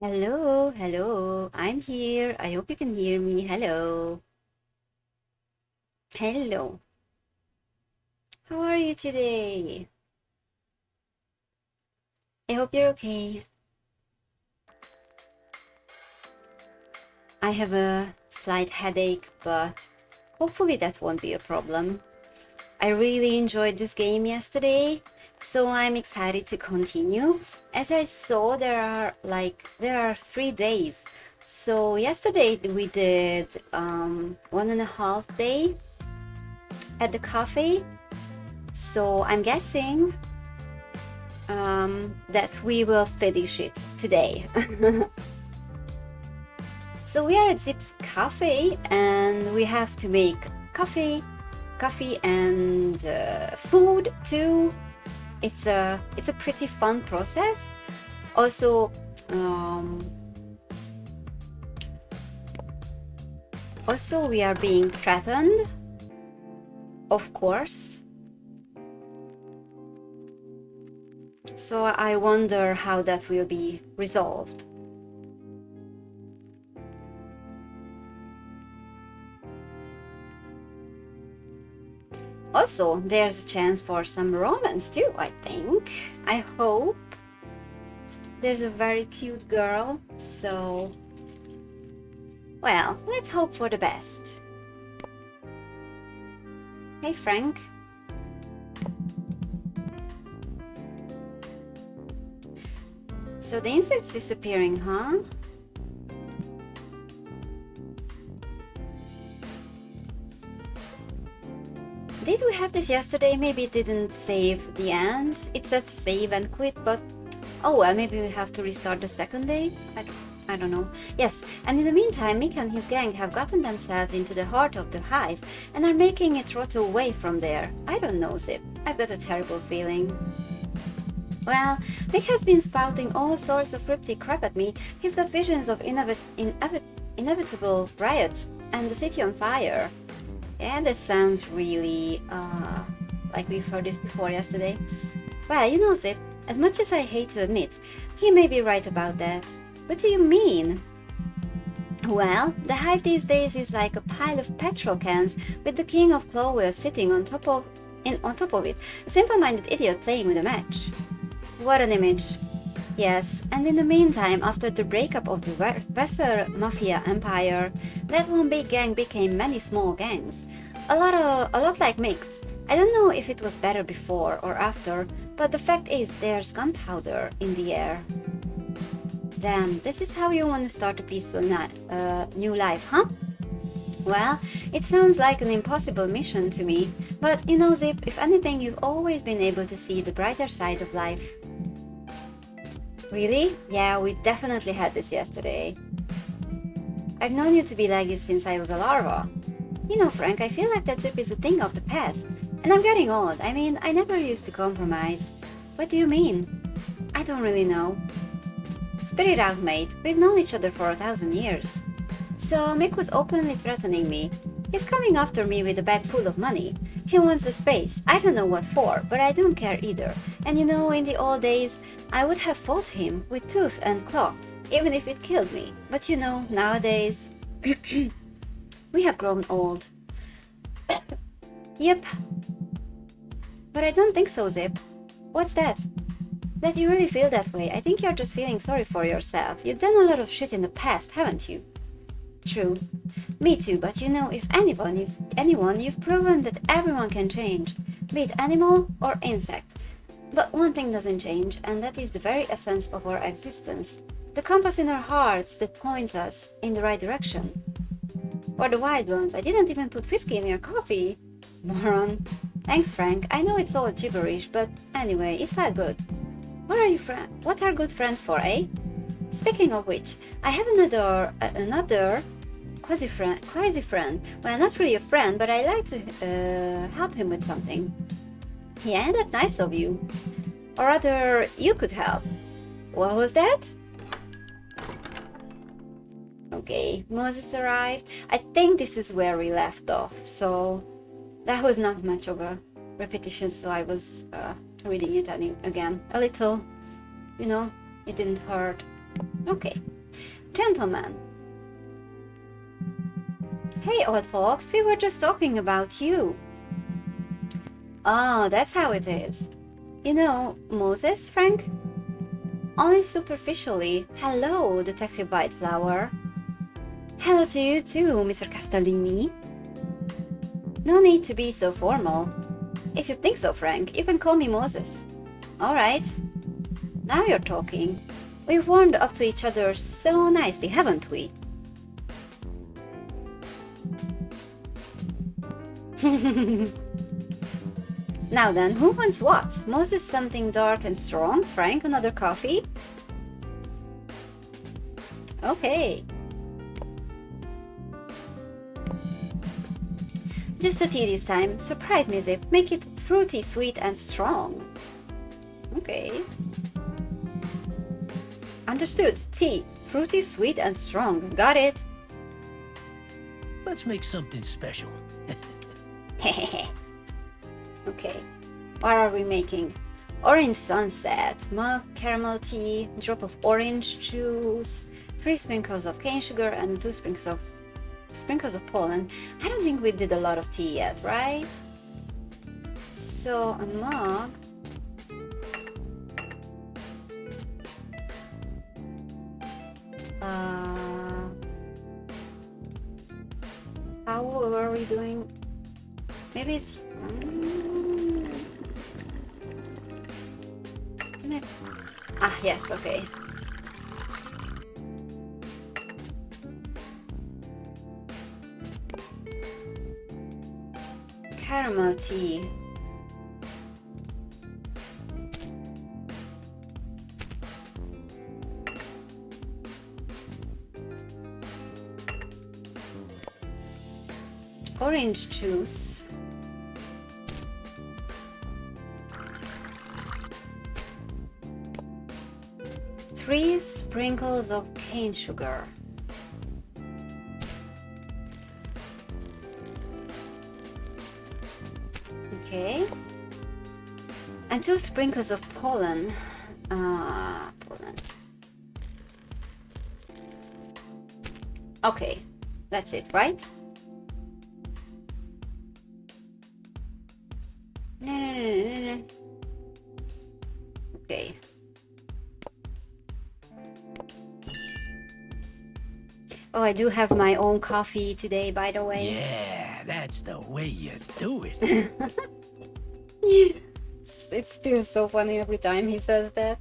Hello, hello. I'm here. I hope you can hear me. Hello. Hello. How are you today? I hope you're okay. I have a slight headache, but hopefully that won't be a problem. I really enjoyed this game yesterday, so I'm excited to continue. As I saw, there are 3 days. So yesterday we did 1.5 day at the cafe. So I'm guessing that we will finish it today. So we are at Zipp's cafe and we have to make coffee and food too. It's a pretty fun process. Also, we are being threatened, of course. So I wonder how that will be resolved. Also, there's a chance for some romance too, I think. I hope. There's a very cute girl, so... Well, let's hope for the best. Hey, Frank. So the insect's disappearing, huh? Did we have this yesterday? Maybe it didn't save the end. It said save and quit, but oh well, maybe we have to restart the second day? I don't know. Yes, and in the meantime, Mick and his gang have gotten themselves into the heart of the hive and are making it rot away from there. I don't know, Zip. I've got a terrible feeling. Well, Mick has been spouting all sorts of cryptic crap at me. He's got visions of inevitable riots and the city on fire. Yeah, that sounds really like we've heard this before yesterday. Well, you know, Zip, as much as I hate to admit, he may be right about that. What do you mean? Well, the hive these days is like a pile of petrol cans with the king of Clowell sitting on top of it, a simple-minded idiot playing with a match. What an image. Yes, and in the meantime, after the breakup of the Vassar Mafia Empire, that one big gang became many small gangs. A lot like Mix. I don't know if it was better before or after, but the fact is there's gunpowder in the air. Damn, this is how you want to start a peaceful new life, huh? Well, it sounds like an impossible mission to me, but you know, Zip, if anything, you've always been able to see the brighter side of life. Really? Yeah, we definitely had this yesterday. I've known you to be like this since I was a larva. You know, Frank, I feel like that Zip is a thing of the past. And I'm getting old. I mean, I never used to compromise. What do you mean? I don't really know. Spit it out, mate. We've known each other for 1,000 years. So Mick was openly threatening me. He's coming after me with a bag full of money. He wants the space. I don't know what for, but I don't care either. And you know, in the old days, I would have fought him with tooth and claw, even if it killed me. But you know, nowadays, we have grown old. Yep. But I don't think so, Zip. What's that? That you really feel that way. I think you're just feeling sorry for yourself. You've done a lot of shit in the past, haven't you? True. Me too, but you know, if anyone, you've proven that everyone can change, be it animal or insect. But one thing doesn't change, and that is the very essence of our existence. The compass in our hearts that points us in the right direction. Or the wild ones. I didn't even put whiskey in your coffee. Moron. Thanks, Frank. I know it's all gibberish, but anyway, it felt good. What are good friends for, eh? Speaking of which, I have another quasi-friend. Well, not really a friend, but I like to help him with something. Yeah, that's nice of you. Or rather, you could help. What was that? Okay, Moses arrived. I think this is where we left off, so that was not much of a repetition, so I was reading it again. A little, you know, it didn't hurt. Okay. Gentlemen. Hey, old folks, we were just talking about you. Oh, that's how it is. You know, Moses, Frank? Only superficially. Hello, Detective Whiteflower. Hello to you too, Mr. Castellini. No need to be so formal. If you think so, Frank, you can call me Moses. Alright. Now you're talking. We've warmed up to each other so nicely, haven't we? Now then, who wants what? Moses something dark and strong, Frank another coffee? Okay. Just a tea this time. Surprise me, Zipp. Make it fruity, sweet and strong. Okay. Understood. Tea. Fruity, sweet and strong. Got it. Let's make something special. Okay. What are we making? Orange sunset, milk, caramel tea, drop of orange juice, 3 sprinkles of cane sugar and 2 sprinkles of pollen. I don't think we did a lot of tea yet, right? So a mug. How were we doing? Maybe it's yes, okay. Caramel tea. Orange juice. Three sprinkles of cane sugar. Okay. And 2 sprinkles of pollen. Pollen. Okay, that's it, right? No. Okay. Oh, I do have my own coffee today, by the way. Yeah, that's the way you do it. It's still so funny every time he says that.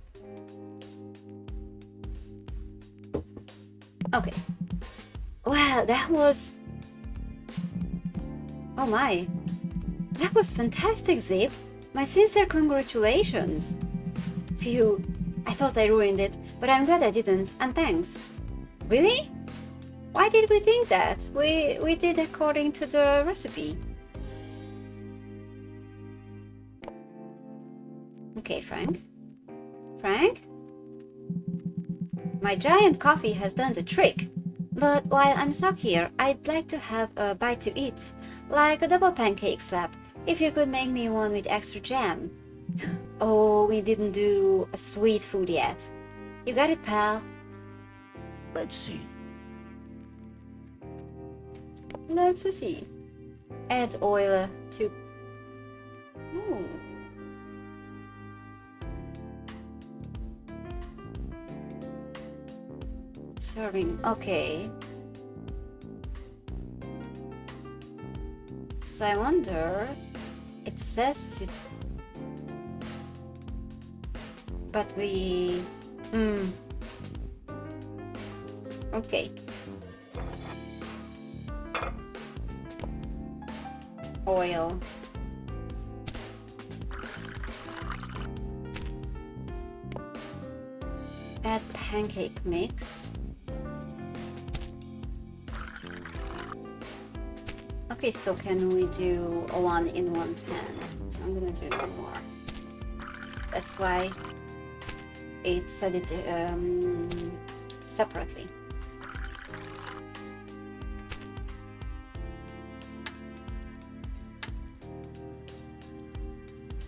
Okay. Well, that was... Oh my. That was fantastic, Zipp. My sincere congratulations. Phew. I thought I ruined it, but I'm glad I didn't, and thanks. Really? Why did we think that? We did according to the recipe. Okay, Frank. Frank? My giant coffee has done the trick. But while I'm stuck here, I'd like to have a bite to eat. Like a double pancake slab, if you could make me one with extra jam. Oh, we didn't do a sweet food yet. You got it, pal? Let's see. Let's see. Add oil to... Ooh. Serving, okay. So I wonder, it says to... But we... Okay. Oil. Add pancake mix. Okay, so can we do a 1 in 1 pan? So I'm gonna do one more. That's why it said it separately.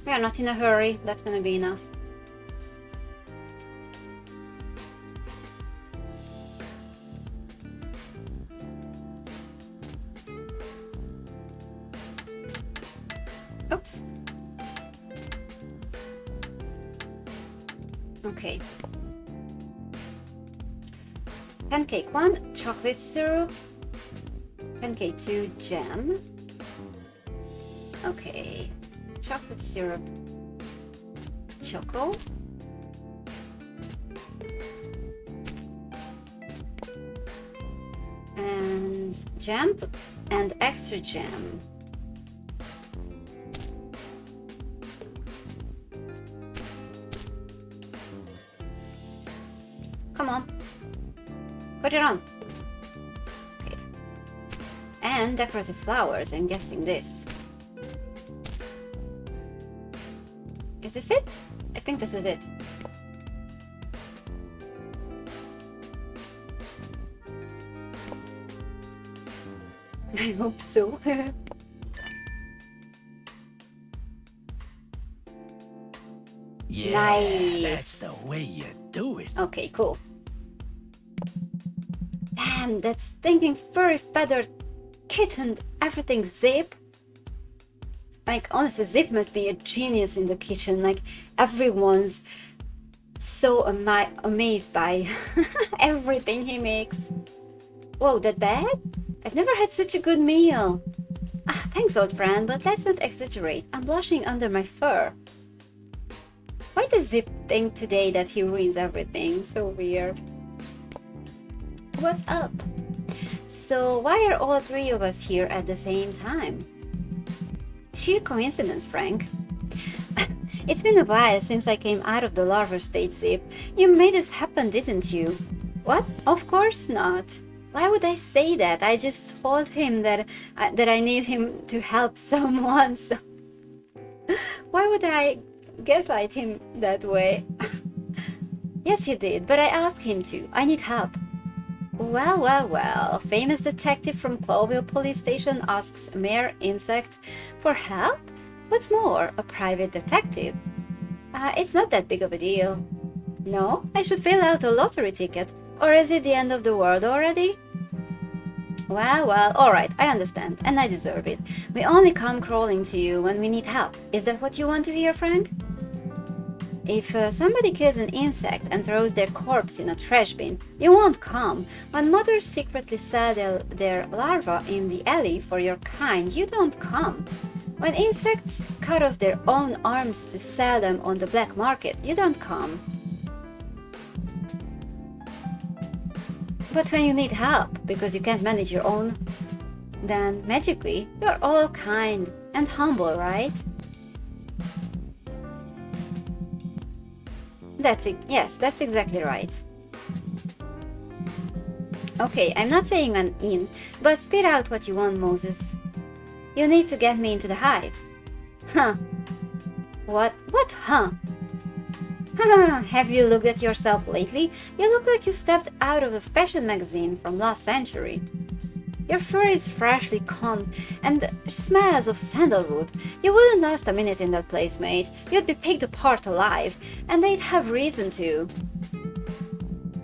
We are not in a hurry, that's gonna be enough. Okay. Pancake 1, chocolate syrup. Pancake 2, jam. Okay. Chocolate syrup. Choco. And jam and extra jam. Come on. Put it on. Okay. And decorative flowers, I'm guessing this. Is this it? I think this is it. I hope so. Yeah, Nice. that's the way you do it. Okay, cool. Damn, that stinking furry feathered kitten, everything Zipp. Like, honestly, Zipp must be a genius in the kitchen. Like, everyone's so amazed by everything he makes. Whoa, that bad? I've never had such a good meal. Ah, thanks, old friend, but let's not exaggerate. I'm blushing under my fur. Why does Zipp think today that he ruins everything? So weird. What's up? So why are all three of us here at the same time? Sheer coincidence, Frank. It's been a while since I came out of the larva stage, Zipp. You made this happen, didn't you? What? Of course not. Why would I say that? I just told him that I need him to help someone. So why would I gaslight him that way? Yes, he did, but I asked him to. I need help. Well, well, well. A famous detective from Cloville Police Station asks a mere insect for help? What's more, a private detective? It's not that big of a deal. No, I should fill out a lottery ticket. Or is it the end of the world already? Well, well, alright, I understand, and I deserve it. We only come crawling to you when we need help. Is that what you want to hear, Frank? If somebody kills an insect and throws their corpse in a trash bin, you won't come. When mothers secretly sell their larvae in the alley for your kind, you don't come. When insects cut off their own arms to sell them on the black market, you don't come. But when you need help because you can't manage your own, then magically you're all kind and humble, right? That's it. Yes, that's exactly right. Okay, I'm not saying an in, but spit out what you want, Moses. You need to get me into the hive. Huh. What? What? Huh? Have you looked at yourself lately? You look like you stepped out of a fashion magazine from last century. Your fur is freshly combed and smells of sandalwood. You wouldn't last a minute in that place, mate. You'd be picked apart alive, and they'd have reason to.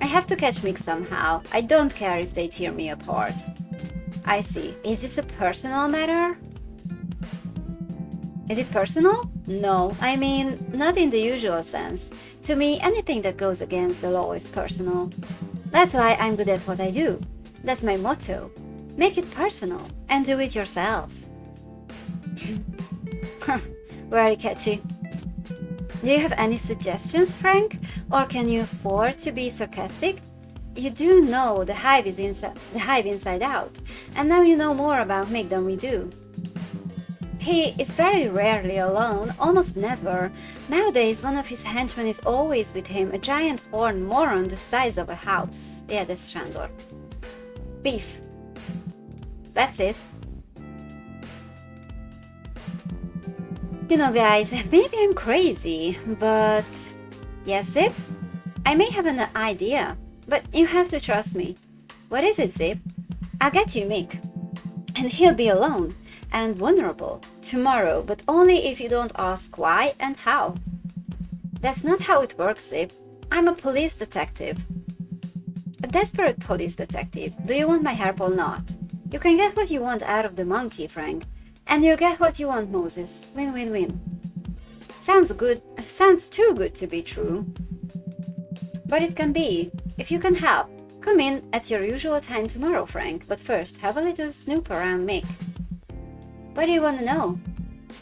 I have to catch Mick somehow. I don't care if they tear me apart. I see. Is this a personal matter? Is it personal? No, I mean, not in the usual sense. To me, anything that goes against the law is personal. That's why I'm good at what I do. That's my motto. Make it personal and do it yourself. Very catchy. Do you have any suggestions, Frank? Or can you afford to be sarcastic? You do know the hive inside out, and now you know more about Mick than we do. He is very rarely alone, almost never. Nowadays, one of his henchmen is always with him, a giant horned moron the size of a house. Yeah, that's Shandor. Beef. That's it. You know, guys, maybe I'm crazy, but... Yes, Zipp? I may have an idea, but you have to trust me. What is it, Zipp? I'll get you Mick. And he'll be alone and vulnerable tomorrow, but only if you don't ask why and how. That's not how it works, Zipp. I'm a police detective. A desperate police detective. Do you want my help or not? You can get what you want out of the monkey, Frank. And you get what you want, Moses. Win-win-win. Sounds good. Sounds too good to be true. but it can be. If you can help, come in at your usual time tomorrow, Frank. But first, have a little snoop around Mick. What do you want to know?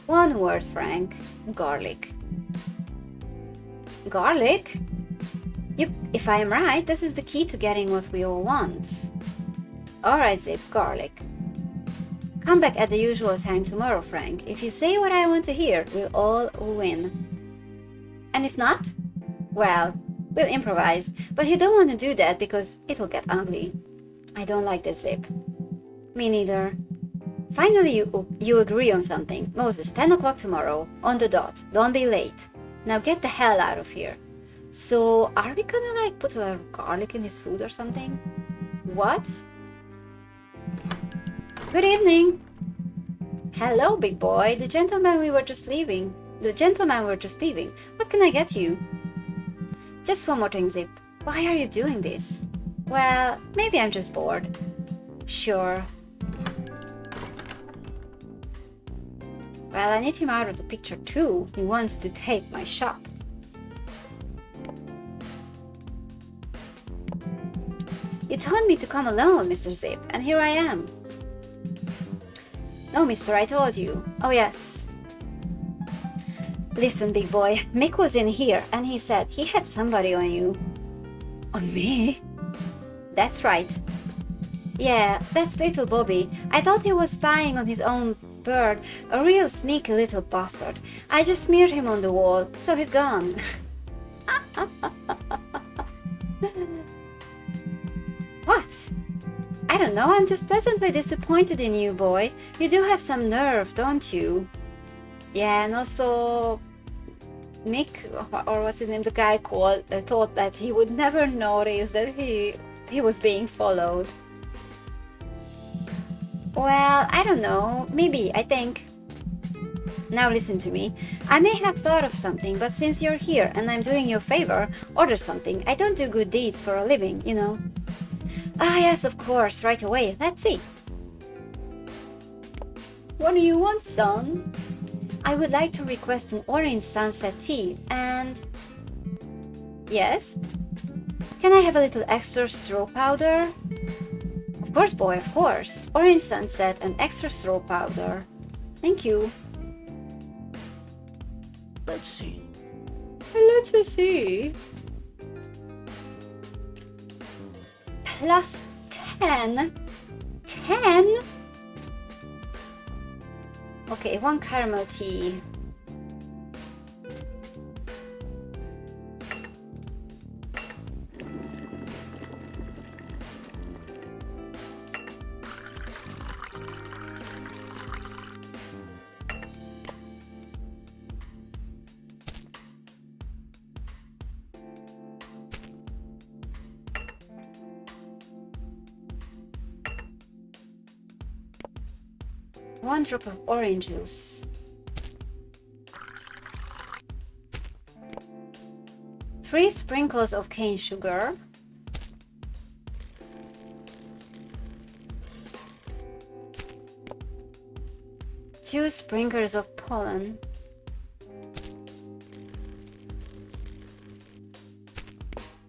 One word, Frank. Garlic. Garlic? Yep, if I am right, this is the key to getting what we all want. Alright, Zipp, garlic. Come back at the usual time tomorrow, Frank. If you say what I want to hear, we'll all win. And if not? Well, we'll improvise. But you don't want to do that because it'll get ugly. I don't like this, Zipp. Me neither. Finally, you agree on something. Moses, 10 o'clock tomorrow, on the dot. Don't be late. Now get the hell out of here. So, are we gonna like put a garlic in his food or something? What? Good evening. Hello, big boy. The gentleman we're just leaving. What can I get you? Just one more thing, Zipp. Why are you doing this? Well, maybe I'm just bored. Sure. Well, I need him out of the picture too. He wants to take my shop. You told me to come alone, Mr. Zipp, and here I am. No, mister, I told you. Oh, yes. Listen, big boy, Mick was in here and he said he had somebody on you. On me? That's right. Yeah, that's little Bobby. I thought he was spying on his own bird, a real sneaky little bastard. I just smeared him on the wall, so he's gone. What? I don't know, I'm just pleasantly disappointed in you, boy. You do have some nerve, don't you? Yeah, and also Mick, or what's his name, the guy thought that he would never notice that he was being followed. Well, I don't know, maybe, I think. Now listen to me. I may have thought of something, but since you're here and I'm doing you a favor, order something. I don't do good deeds for a living, you know. Ah, yes, of course, right away. Let's see. What do you want, son? I would like to request an orange sunset tea and... Yes? Can I have a little extra straw powder? Of course, boy, of course. Orange sunset and extra straw powder. Thank you. Let's see. Let's see. Plus 10. 10? Okay, one caramel tea. One drop of orange juice. 3 sprinkles of cane sugar. 2 sprinkles of pollen.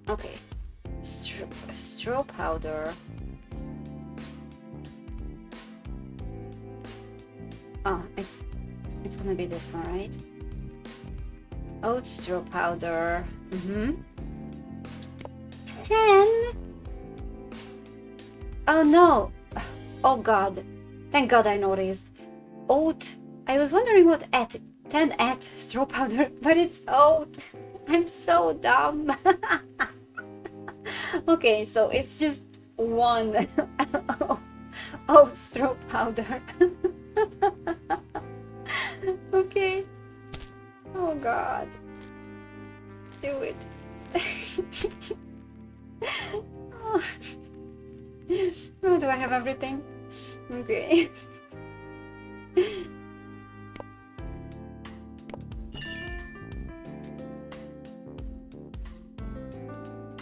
Okay, straw powder. Oh, it's gonna be this one, right? Oat straw powder. 10. Oh no! Oh god! Thank God I noticed. Oat. I was wondering what 10 straw powder, but it's oat. I'm so dumb. Okay, so it's just 1 oat straw powder. Okay. Oh god. Do it. Oh. Oh, do I have everything? Okay.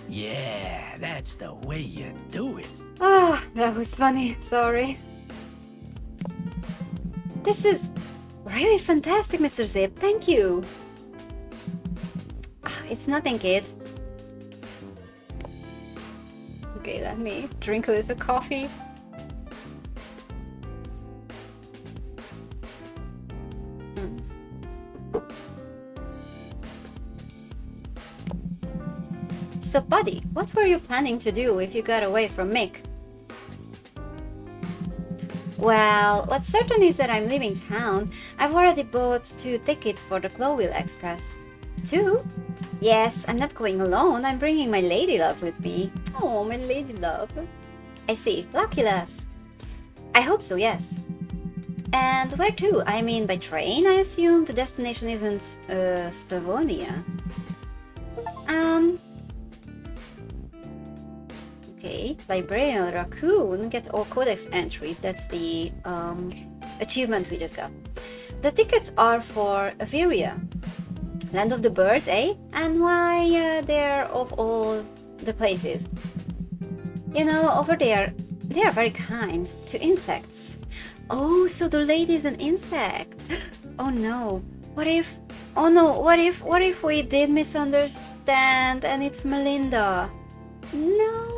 Yeah, that's the way you do it. Ah, that was funny. Sorry. This is really fantastic, Mr. Zipp. Thank you. It's nothing, kid. Okay, let me drink a little coffee. So, buddy, what were you planning to do if you got away from Mick? Well, what's certain is that I'm leaving town. I've already bought 2 tickets for the Glowville Express. 2? Yes, I'm not going alone. I'm bringing my lady love with me. Oh, my lady love. I see. Lucky lass. I hope so, yes. And where to? I mean, by train, I assume? The destination isn't, Stavonia. Okay, Librarian Raccoon, get all codex entries. That's the achievement we just got. The tickets are for Averia, Land of the Birds, eh? And why they're of all the places? You know, over there, they are very kind to insects. Oh, so the lady is an insect. Oh no, what if... Oh no, what if we did misunderstand and it's Melinda? No!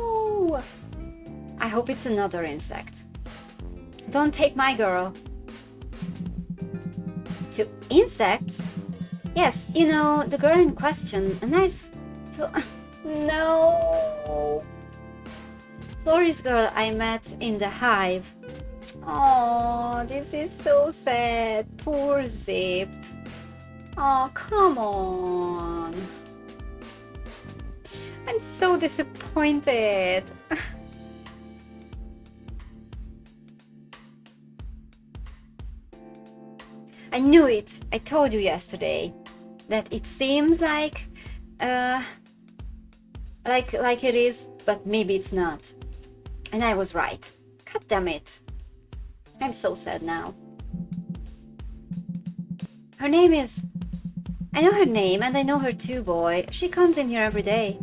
I hope it's another insect. Don't take my girl. To insects? Yes, you know, the girl in question, a nice... No! Florist girl I met in the hive. Oh, this is so sad. Poor Zipp. Oh, come on. I'm so disappointed. I knew it. I told you yesterday that it seems like it is, but maybe it's not. And I was right. God damn it. I'm so sad now. Her name is... I know her name and I know her too, boy. She comes in here every day.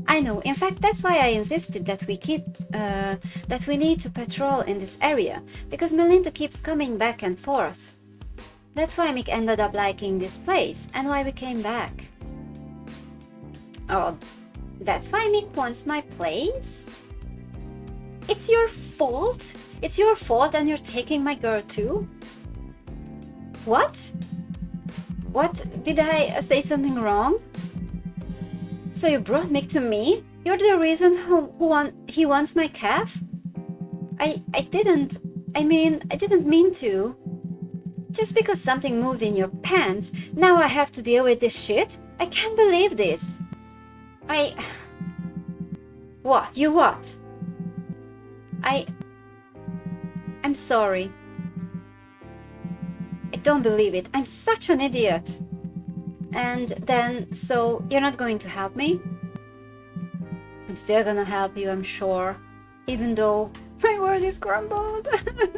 I know. In fact, that's why I insisted that we need to patrol in this area, because Melinda keeps coming back and forth. That's why Mick ended up liking this place and why we came back. Oh, that's why Mick wants my place? It's your fault? It's your fault and you're taking my girl too? What? What? Did I say something wrong? So you brought Mick to me? You're the reason he wants my calf? I didn't mean to. Just because something moved in your pants, now I have to deal with this shit? I can't believe this. What? You what? I'm sorry. I don't believe it. I'm such an idiot. And then, so you're not going to help me? I'm still gonna help you, I'm sure. Even though my world is crumbled.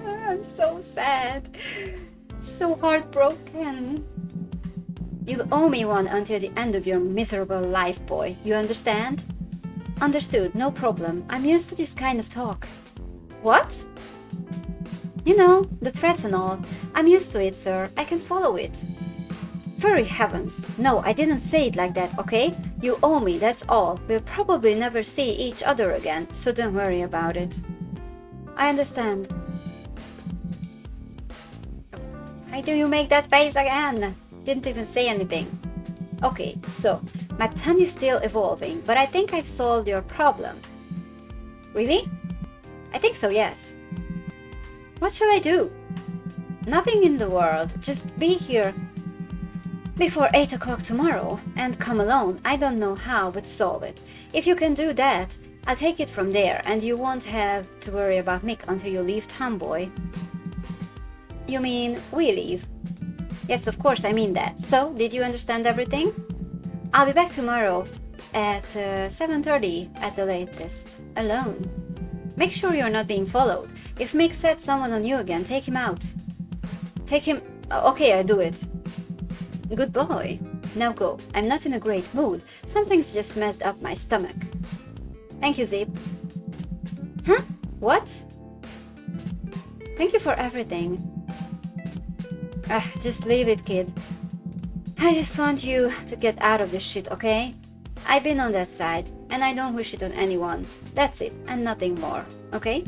I'm so sad. So heartbroken. You'll owe me one until the end of your miserable life, boy. You understand? Understood, no problem. I'm used to this kind of talk. What? You know, the threats and all. I'm used to it, sir. I can swallow it. Furry heavens. No, I didn't say it like that, okay? You owe me, that's all. We'll probably never see each other again, so don't worry about it. I understand. Why do you make that face again? Didn't even say anything. Okay, so, my plan is still evolving, but I think I've solved your problem. Really? I think so, yes. What shall I do? Nothing in the world, just be here before 8 o'clock tomorrow and come alone. I don't know how, but solve it. If you can do that, I'll take it from there and you won't have to worry about Mick until you leave town, boy. You mean we leave? Yes, of course, I mean that. So, did you understand everything? I'll be back tomorrow at 7:30 at the latest, alone. Make sure you're not being followed. If Mick sets someone on you again, take him out. Take him... Okay, I do it. Good boy. Now go. I'm not in a great mood. Something's just messed up my stomach. Thank you, Zipp. Huh? What? Thank you for everything. Just leave it, kid. I just want you to get out of this shit, okay? I've been on that side, and I don't wish it on anyone. That's it, and nothing more, okay?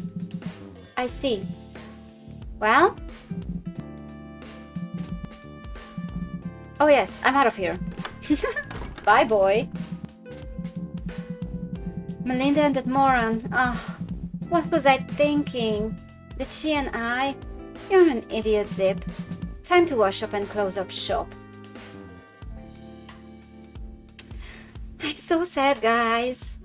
I see. Well? Oh yes, I'm out of here. Bye, boy. Melinda and that moron. Ah, what was I thinking? That she and I? You're an idiot, Zipp. Time to wash up and close up shop. I'm so sad, guys.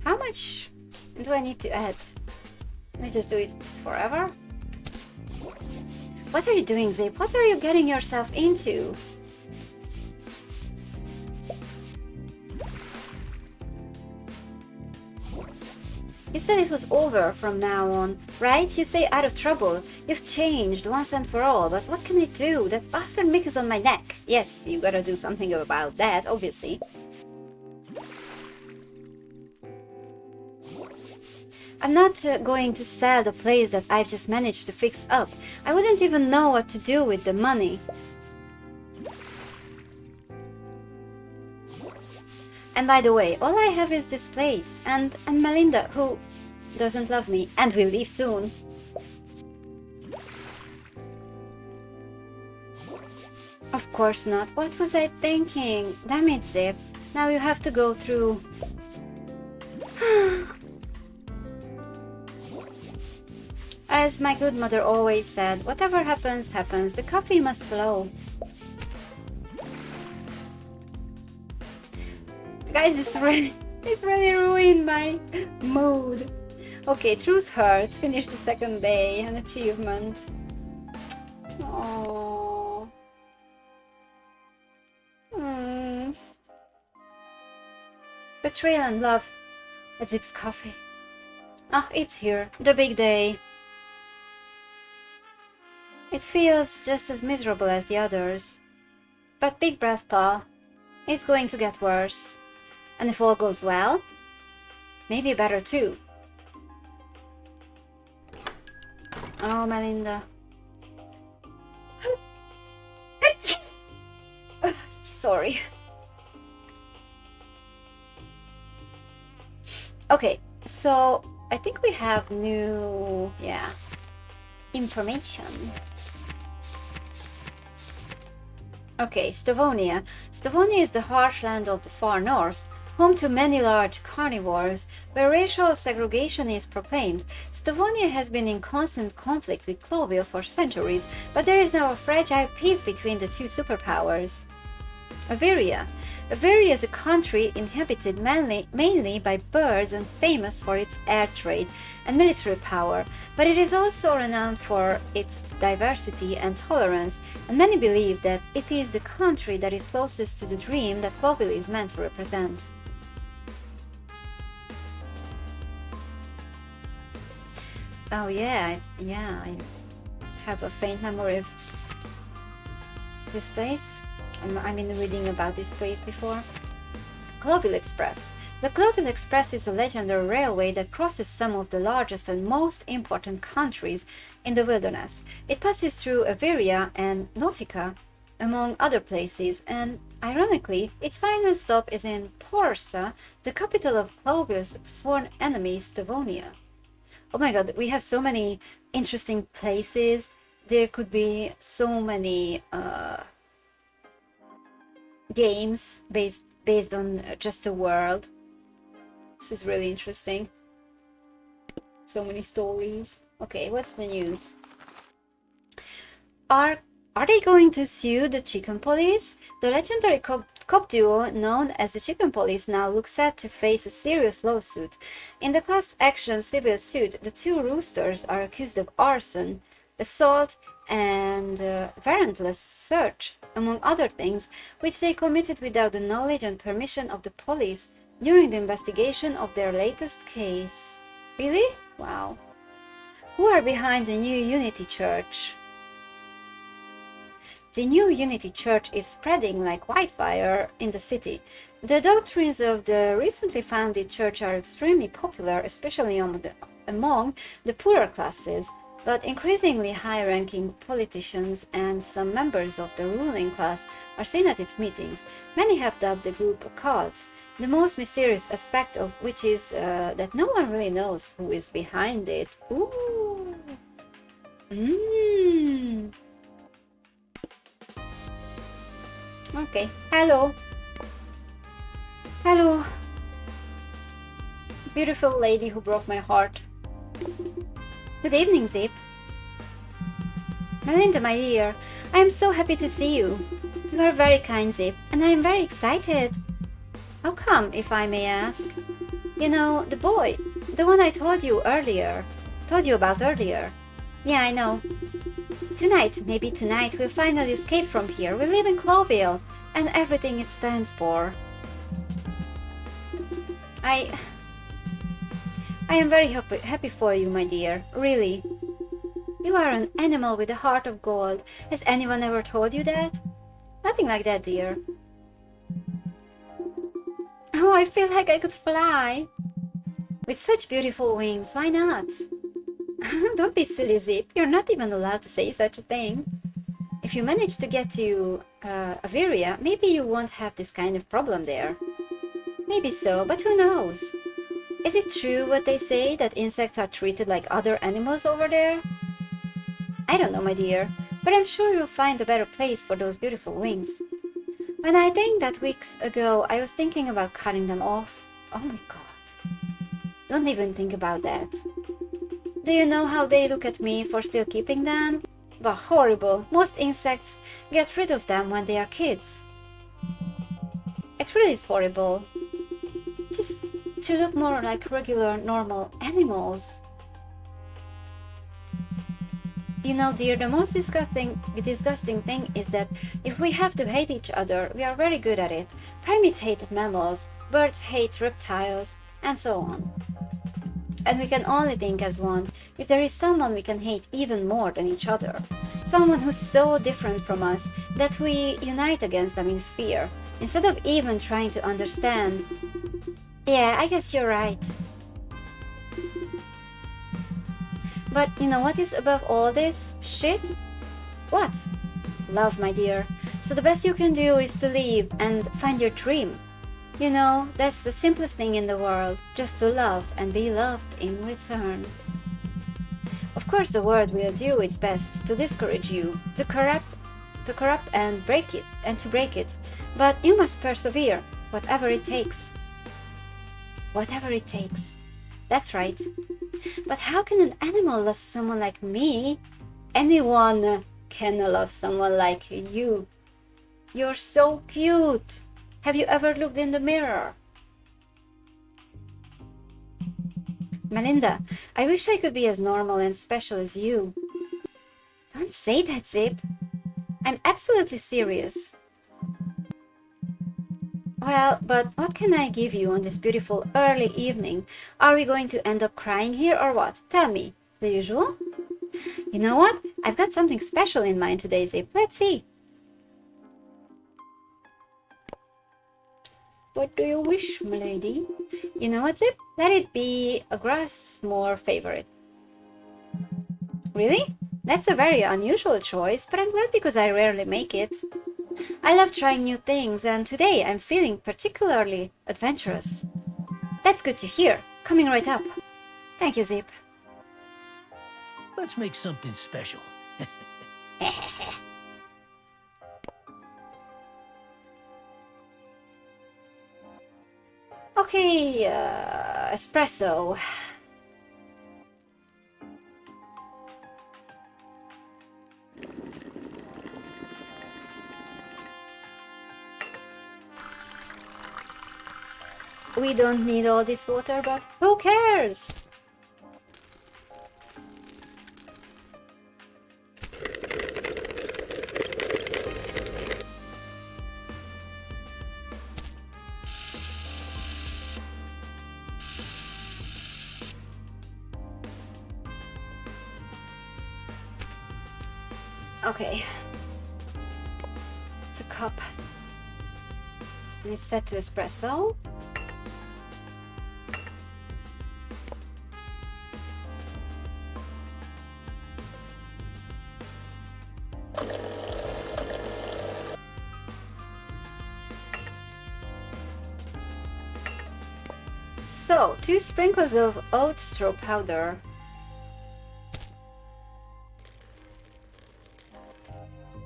How much do I need to add? Can I just do it forever? What are you doing, Zipp? What are you getting yourself into? You said it was over from now on, right? You stay out of trouble. You've changed once and for all, but what can I do? That bastard Mick is on my neck. Yes, you gotta do something about that, obviously. I'm not going to sell the place that I've just managed to fix up. I wouldn't even know what to do with the money. And by the way, all I have is this place, and Melinda, who doesn't love me, and will leave soon. Of course not. What was I thinking? Damn it, Zipp. Now you have to go through... As my good mother always said, whatever happens, happens. The coffee must flow. Guys, this really ruined my mood. Okay, truth hurts. Finish the second day. An achievement. Aww. Betrayal and love. At Zipp's Café. Ah, it's here. The big day. It feels just as miserable as the others. But big breath, Pa. It's going to get worse. And if all goes well, maybe better too. Oh, Melinda. Sorry. Okay, so I think we have new, information. Okay, Stavonia. Stavonia is the harsh land of the far north, home to many large carnivores, where racial segregation is proclaimed. Stavonia has been in constant conflict with Cloville for centuries, but there is now a fragile peace between the two superpowers. Averia. Averia is a country inhabited mainly by birds and famous for its air trade and military power, but it is also renowned for its diversity and tolerance, and many believe that it is the country that is closest to the dream that Cloville is meant to represent. Oh yeah, I have a faint memory of this place. I've been reading about this place before. Cloville Express. The Cloville Express is a legendary railway that crosses some of the largest and most important countries in the wilderness. It passes through Averia and Nautica, among other places, and ironically, its final stop is in Porsa, the capital of Cloville's sworn enemy, Stavonia. Oh my god, we have so many interesting places. There could be so many games based on just the world. This is really interesting. So many stories. Okay, what's the news? Are they going to sue the Chicken Police? The legendary cop duo known as the Chicken Police now looks set to face a serious lawsuit. In the class action civil suit, the two roosters are accused of arson, assault, and warrantless search, among other things, which they committed without the knowledge and permission of the police during the investigation of their latest case. Really? Wow. Who are behind the new Unity Church? The new Unity Church is spreading like wildfire in the city. The doctrines of the recently founded church are extremely popular, especially among the poorer classes, but increasingly high-ranking politicians and some members of the ruling class are seen at its meetings. Many have dubbed the group a cult, the most mysterious aspect of which is that no one really knows who is behind it. Ooh. Okay. Hello. Hello. Beautiful lady who broke my heart. Good evening, Zipp. Melinda, my dear, I am so happy to see you. You are very kind, Zipp, and I am very excited. How come, if I may ask? You know, the boy, the one I told you about earlier. Yeah, I know. Tonight, maybe tonight, we'll finally escape from here. We live in Cloville, and everything it stands for. I am very happy for you, my dear, really. You are an animal with a heart of gold. Has anyone ever told you that? Nothing like that, dear. Oh, I feel like I could fly. With such beautiful wings, why not? Don't be silly, Zipp. You're not even allowed to say such a thing. If you manage to get to Averia, maybe you won't have this kind of problem there. Maybe so, but who knows? Is it true what they say, that insects are treated like other animals over there? I don't know, my dear, but I'm sure you'll find a better place for those beautiful wings. When I think that weeks ago I was thinking about cutting them off. Oh my god. Don't even think about that. Do you know how they look at me for still keeping them? But horrible. Most insects get rid of them when they are kids. It really is horrible. Just to look more like regular, normal animals. You know, dear, the most disgusting thing is that if we have to hate each other, we are very good at it. Primates hate mammals, birds hate reptiles, and so on. And we can only think as one if there is someone we can hate even more than each other. Someone who's so different from us that we unite against them in fear, instead of even trying to understand. Yeah, I guess you're right. But you know what is above all this shit? What? Love, my dear. So the best you can do is to leave and find your dream. You know, that's the simplest thing in the world, just to love and be loved in return. Of course the world will do its best to discourage you, to corrupt and break it, but you must persevere, whatever it takes. Whatever it takes. That's right. But how can an animal love someone like me? Anyone can love someone like you. You're so cute. Have you ever looked in the mirror? Melinda, I wish I could be as normal and special as you. Don't say that, Zipp. I'm absolutely serious. Well, but what can I give you on this beautiful early evening? Are we going to end up crying here or what? Tell me. The usual? You know what? I've got something special in mind today, Zipp. Let's see. What do you wish, milady? You know what, Zipp? Let it be a Grassmore favorite. Really? That's a very unusual choice, but I'm glad because I rarely make it. I love trying new things, and today I'm feeling particularly adventurous. That's good to hear. Coming right up. Thank you, Zipp. Let's make something special. Okay, espresso. We don't need all this water, but who cares? Okay. It's a cup. And it's set to espresso. So, 2 sprinkles of oat straw powder.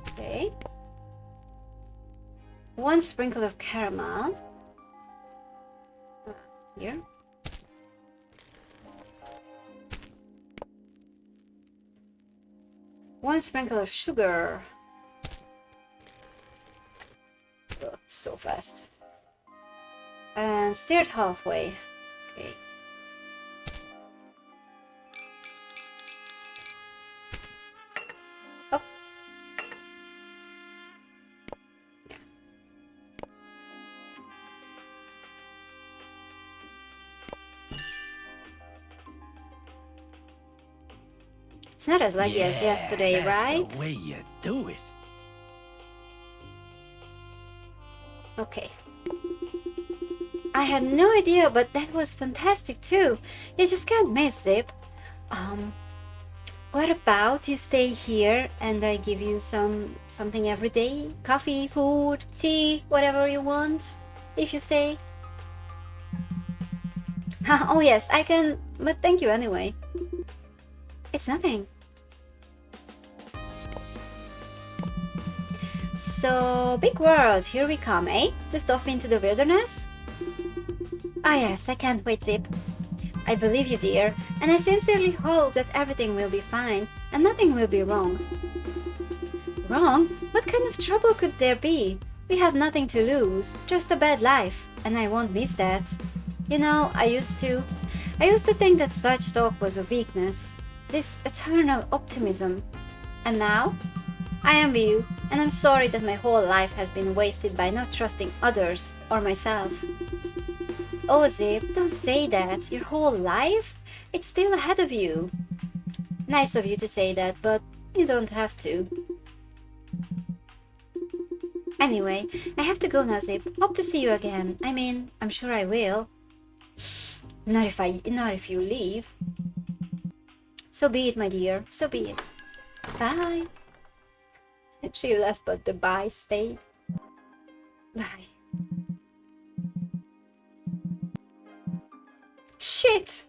Okay. 1 sprinkle of caramel. Here. One sprinkle of sugar. Oh, so fast. And stir it halfway. Okay. Oh. Yeah. It's not as leggy as yesterday, right? That's the way you do it. Okay. I had no idea, but that was fantastic too. You just can't miss, Zipp. What about you stay here and I give you something every day? Coffee, food, tea, whatever you want, if you stay. Oh yes, I can, but thank you anyway. It's nothing. So, big world, here we come, eh? Just off into the wilderness? Ah yes, I can't wait, Zipp. I believe you, dear, and I sincerely hope that everything will be fine and nothing will be wrong. Wrong? What kind of trouble could there be? We have nothing to lose, just a bad life, and I won't miss that. You know, I used to think that such talk was a weakness, this eternal optimism. And now, I envy you, and I'm sorry that my whole life has been wasted by not trusting others or myself. Oh, Zipp, don't say that. Your whole life? It's still ahead of you. Nice of you to say that, but you don't have to. Anyway, I have to go now, Zipp. Hope to see you again. I mean, I'm sure I will. Not if you leave. So be it, my dear. So be it. Bye. She left, but the bye stayed. Bye. Shit!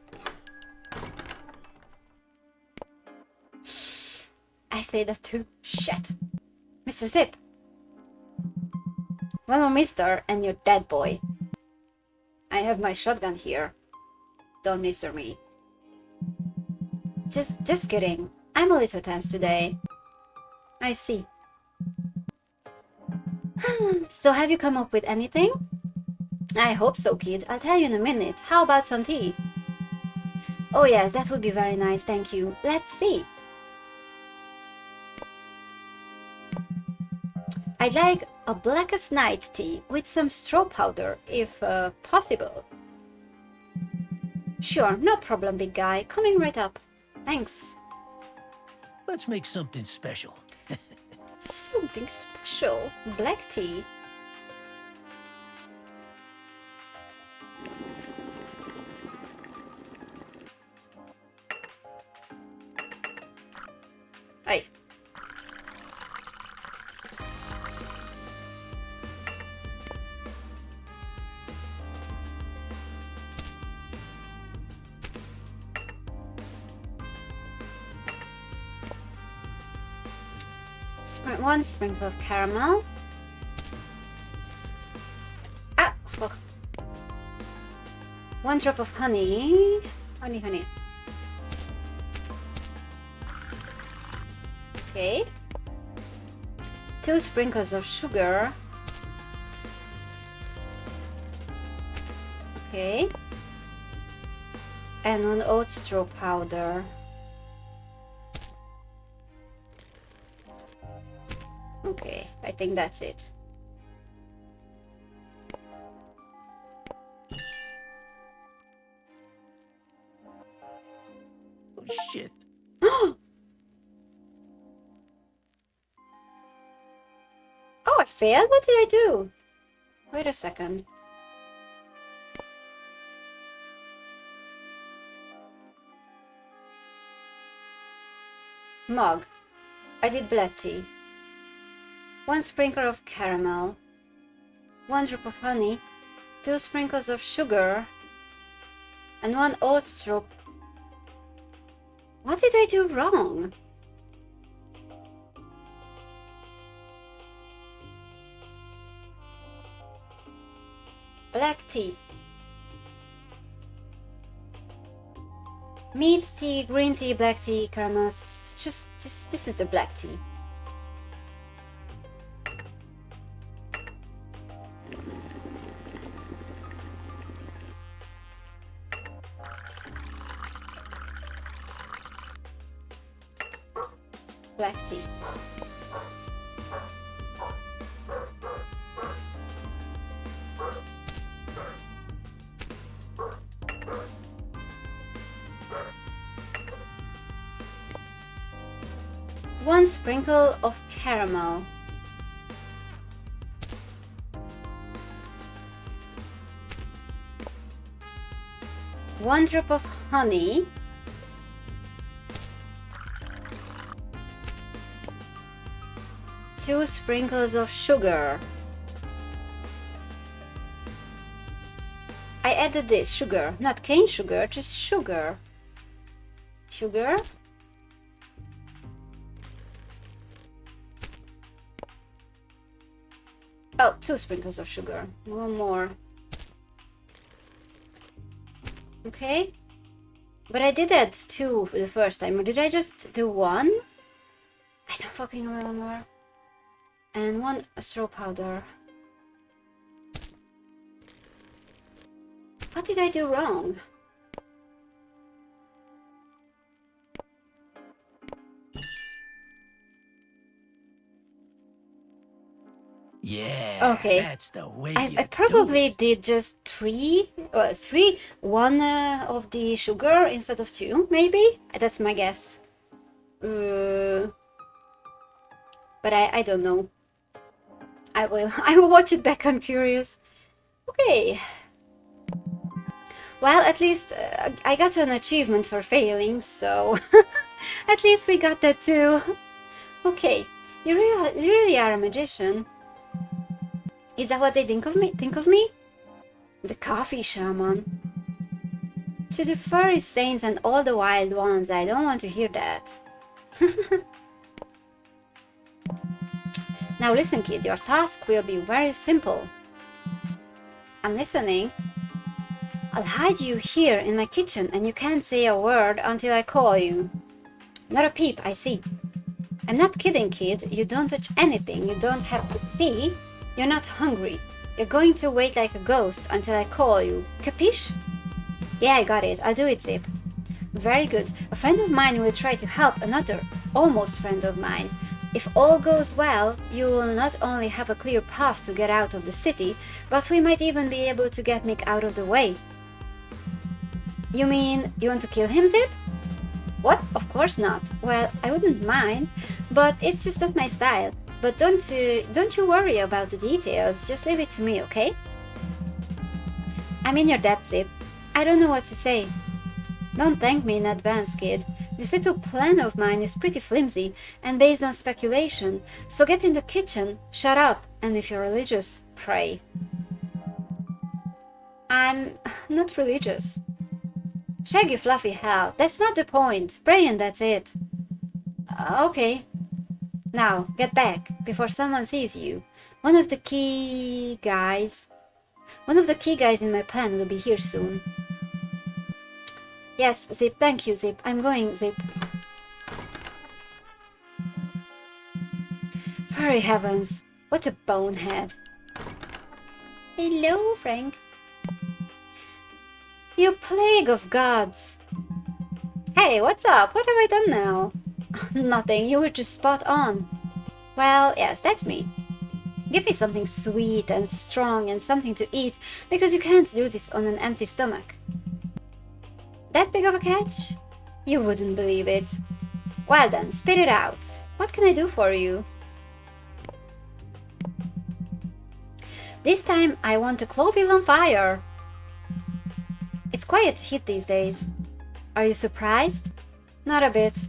I say that too. Shit. Mr. Zipp. Well, mister, and you're dead, boy. I have my shotgun here. Don't mister me. Just kidding. I'm a little tense today. I see. So have you come up with anything? I hope so, kid. I'll tell you in a minute. How about some tea? Oh yes, that would be very nice, thank you. Let's see. I'd like a blackest night tea with some straw powder, if possible. Sure, no problem, big guy. Coming right up. Thanks. Let's make something special. Something special? Black tea? Hey. One sprinkle of caramel. Ah! Oh. 1 drop of honey. Honey. Okay. 2 sprinkles of sugar. Okay. And 1 oat straw powder. Okay, I think that's it. Oh, shit. failed? What did I do? Wait a second. Mug. I did black tea. 1 sprinkle of caramel. 1 drop of honey. 2 sprinkles of sugar. And 1 oat drop. What did I do wrong? Black tea. Meat tea, green tea, black tea, caramel. Just this is the black tea. Black tea. One sprinkle of caramel. One drop of honey. Two sprinkles of sugar. I added this sugar, not cane sugar, just sugar. Sugar. Oh, 2 sprinkles of sugar. 1 more. Okay. But I did add 2 for the first time. Or did I just do 1? I don't fucking remember. And 1 straw powder. What did I do wrong? Yeah, okay. That's the way I probably did just 3, 1 of the sugar instead of 2, maybe? That's my guess. But I don't know. I will watch it back, I'm curious. Okay. Well, at least I got an achievement for failing, so at least we got that too. Okay, you really are a magician. Is that what they think of me? The coffee shaman. To the furry saints and all the wild ones, I don't want to hear that. Now listen, kid, your task will be very simple. I'm listening. I'll hide you here in my kitchen and you can't say a word until I call you. Not a peep, I see. I'm not kidding, kid. You don't touch anything. You don't have to pee. You're not hungry. You're going to wait like a ghost until I call you. Capiche? Yeah, I got it. I'll do it, Zipp. Very good. A friend of mine will try to help another almost friend of mine. If all goes well, you will not only have a clear path to get out of the city, but we might even be able to get Mick out of the way. You mean you want to kill him, Zipp? What? Of course not. Well, I wouldn't mind, but it's just not my style. But don't you worry about the details, just leave it to me, okay? I'm in your debt, Zipp. I don't know what to say. Don't thank me in advance, kid. This little plan of mine is pretty flimsy and based on speculation, so get in the kitchen, shut up, and if you're religious, pray. I'm not religious. Shaggy fluffy hell, that's not the point. Pray and that's it. Okay. Now, get back, before someone sees you. One of the key guys in my plan will be here soon. Yes, Zipp, thank you, Zipp. I'm going, Zipp. Furry heavens, what a bonehead. Hello, Frank. You plague of gods. Hey, what's up? What have I done now? Nothing, you were just spot on. Well, yes, that's me. Give me something sweet and strong and something to eat, because you can't do this on an empty stomach. That big of a catch? You wouldn't believe it. Well then, spit it out. What can I do for you? This time I want the Cloville on fire. It's quite a hit these days. Are you surprised? Not a bit.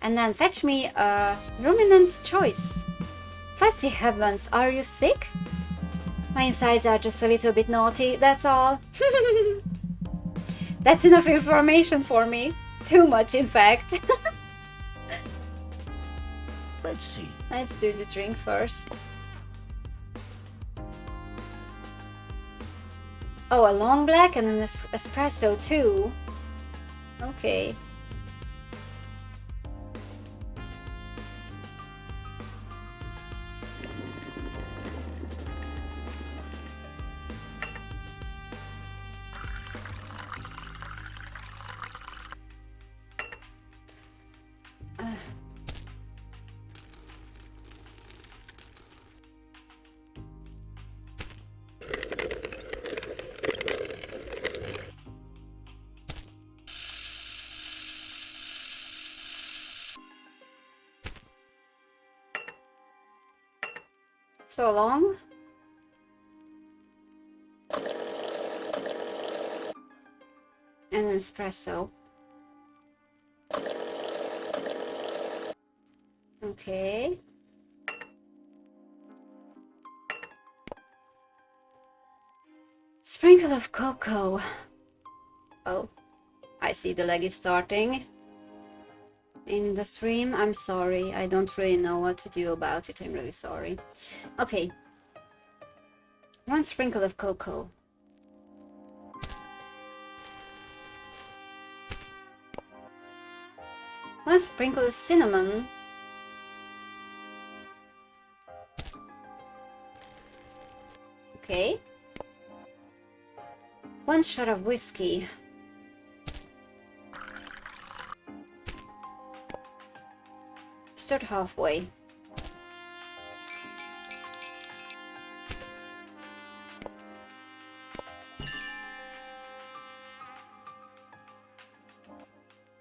And then fetch me a ruminant's choice. Fussy heavens, are you sick? My insides are just a little bit naughty, that's all. That's enough information for me. Too much, in fact. Let's see. Let's do the drink first. Oh, a long black and an espresso too. Okay. So long. And espresso. Okay. Sprinkle of cocoa. Oh, I see the leg is starting. In the stream, I'm sorry. I don't really know what to do about it. I'm really sorry. Okay. 1 sprinkle of cocoa. One sprinkle of cinnamon. Okay. 1 shot of whiskey. Start halfway.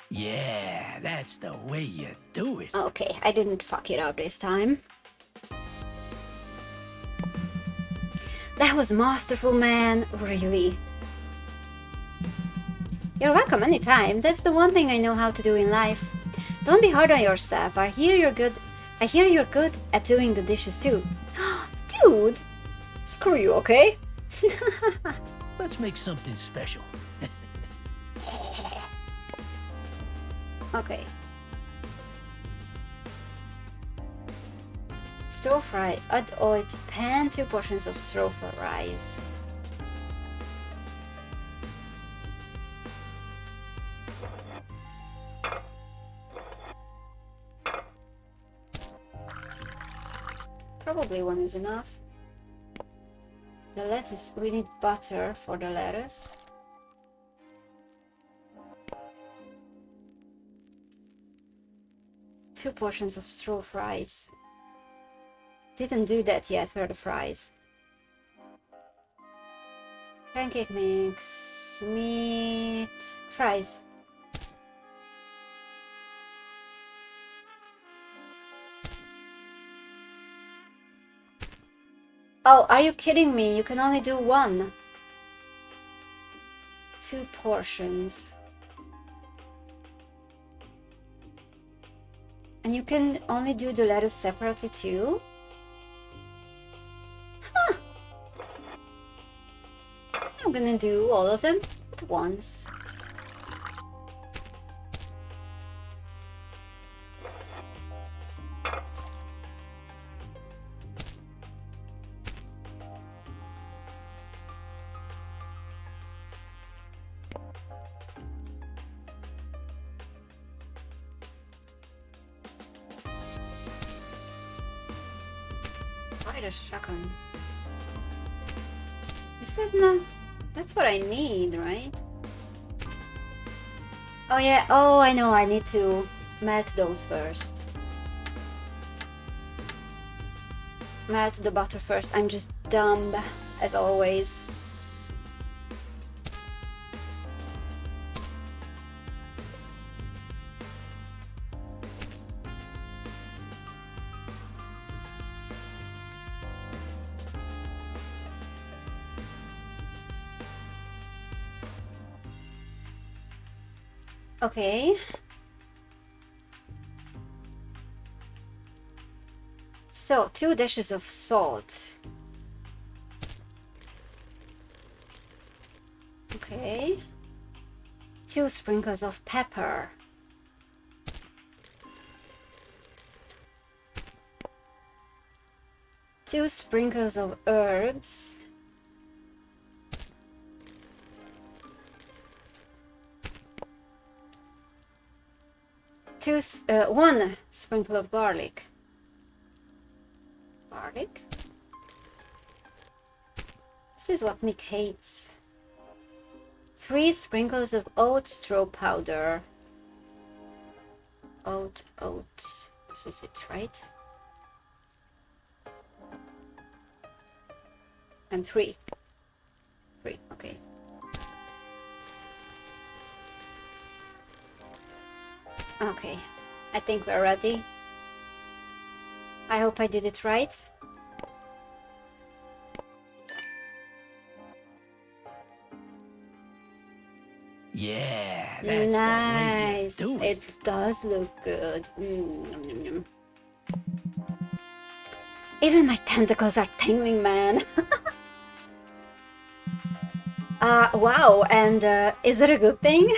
Yeah, that's the way you do it. Okay, I didn't fuck it up this time. That was masterful, man. Really. You're welcome anytime. That's the one thing I know how to do in life. Don't be hard on yourself. I hear you're good at doing the dishes too. Dude! Screw you, okay? Let's make something special. Okay. Stir fry. Add oil to pan. 2 portions of stir fry rice. Probably 1 is enough. The lettuce, we need butter for the lettuce. Two portions of straw fries. Didn't do that yet. Where are the fries? Pancake mix, meat, fries. Oh, are you kidding me? You can only do 1. 2 portions. And you can only do the lettuce separately too? Huh. I'm gonna do all of them at once. Why the shotgun? You said no. That's what I need, right? Oh yeah, oh I know, I need to melt those first. Melt the butter first. I'm just dumb, as always. Okay. So, 2 dashes of salt. Okay. 2 sprinkles of pepper. 2 sprinkles of herbs. 1 sprinkle of garlic. Garlic. This is what Mick hates. 3 sprinkles of oat straw powder. Oat. This is it, right? And 3. Okay. Okay, I think we're ready. I hope I did it right. Yeah, that's the way you Nice. do it. It does look good. Yum, yum, yum. Even my tentacles are tingling, man. Wow, and is it a good thing?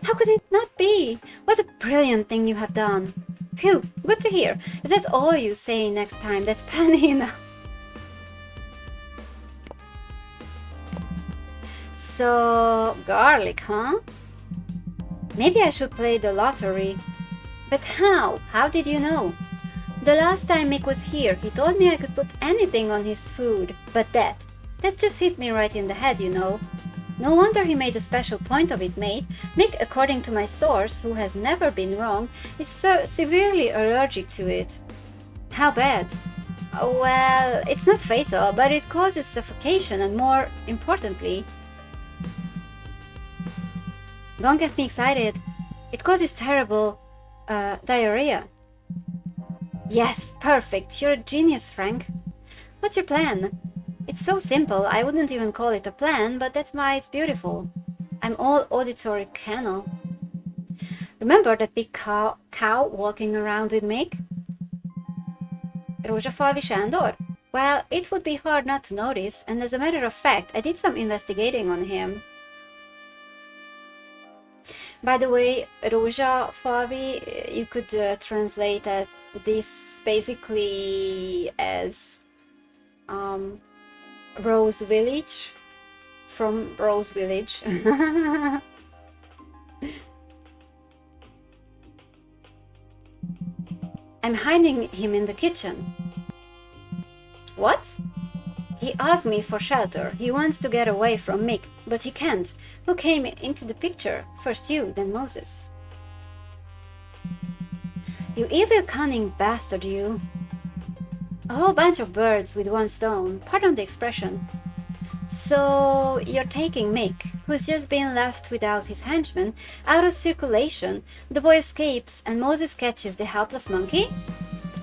How could it not be? What a brilliant thing you have done. Phew, good to hear. If that's all you say next time, that's plenty enough. So, garlic, huh? Maybe I should play the lottery. But how? How did you know? The last time Mick was here, he told me I could put anything on his food, but that just hit me right in the head, you know. No wonder he made a special point of it, mate. Mick, according to my source, who has never been wrong, is so severely allergic to it. How bad? Well, it's not fatal, but it causes suffocation and, more importantly, don't get me excited. It causes terrible diarrhea. Yes, perfect. You're a genius, Frank. What's your plan? It's so simple, I wouldn't even call it a plan, but that's why it's beautiful. I'm all auditory canal. Remember that big cow walking around with Mick? Rózsafalvi Sándor? Well, it would be hard not to notice, and as a matter of fact, I did some investigating on him. By the way, Rózsafalvi, you could translate this basically as Rose Village, from Rose Village. I'm hiding him in the kitchen. What? He asked me for shelter. He wants to get away from Mick, but he can't. Who came into the picture? First you, then Moses. You evil, cunning bastard, you. A whole bunch of birds with one stone. Pardon the expression. So, you're taking Mick, who's just been left without his henchman, out of circulation. The boy escapes, and Moses catches the helpless monkey?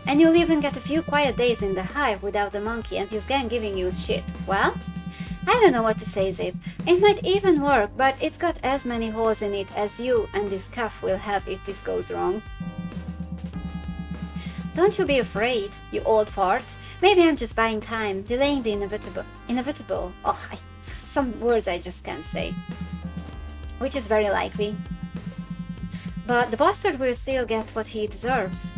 And you'll even get a few quiet days in the hive without the monkey and his gang giving you shit. Well, I don't know what to say, Zipp. It might even work, but it's got as many holes in it as you and this calf will have if this goes wrong. Don't you be afraid, you old fart. Maybe I'm just buying time, delaying the inevitable. Oh, some words I just can't say. Which is very likely. But the bastard will still get what he deserves.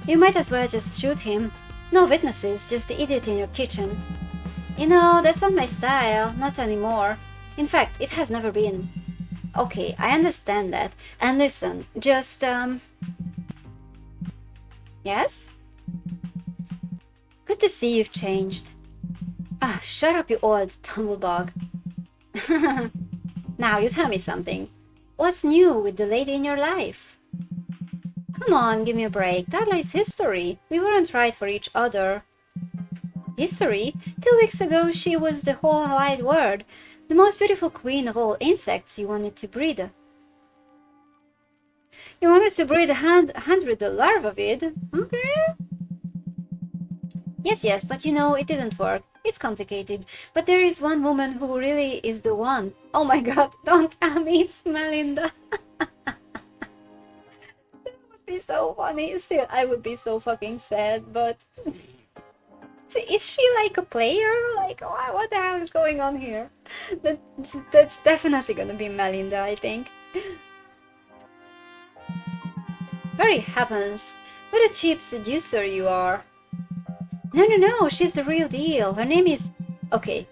You might as well just shoot him. No witnesses, just the idiot in your kitchen. You know, that's not my style, not anymore. In fact, it has never been. Okay, I understand that. And listen, just, Yes? Good to see you've changed. Ah, shut up, you old tumblebog. Now, you tell me something. What's new with the lady in your life? Come on, give me a break. Darla is history. We weren't right for each other. History? 2 weeks ago she was the whole wide world. The most beautiful queen of all insects you wanted to breed. You wanted to breed 100 larvae with? Okay. Yes, but you know, it didn't work. It's complicated. But there is one woman who really is the one. Oh my god, don't tell me it's Melinda. be so funny. Still, I would be so fucking sad, but so is she like a player? Like, what the hell is going on here? That's definitely gonna be Melinda, I think. Very heavens, what a cheap seducer you are. No, she's the real deal. Her name is... Okay,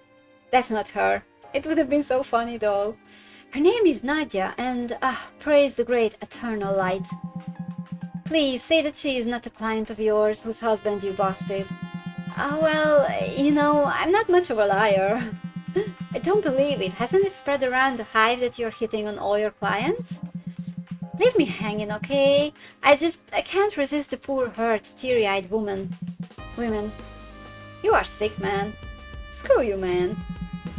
that's not her. It would have been so funny though. Her name is Nadia, and praise the great eternal light. Please say that she is not a client of yours whose husband you busted. Well, you know, I'm not much of a liar. I don't believe it. Hasn't it spread around the hive that you're hitting on all your clients? Leave me hanging, okay? I can't resist the poor, hurt, teary-eyed women. You are sick, man. Screw you, man.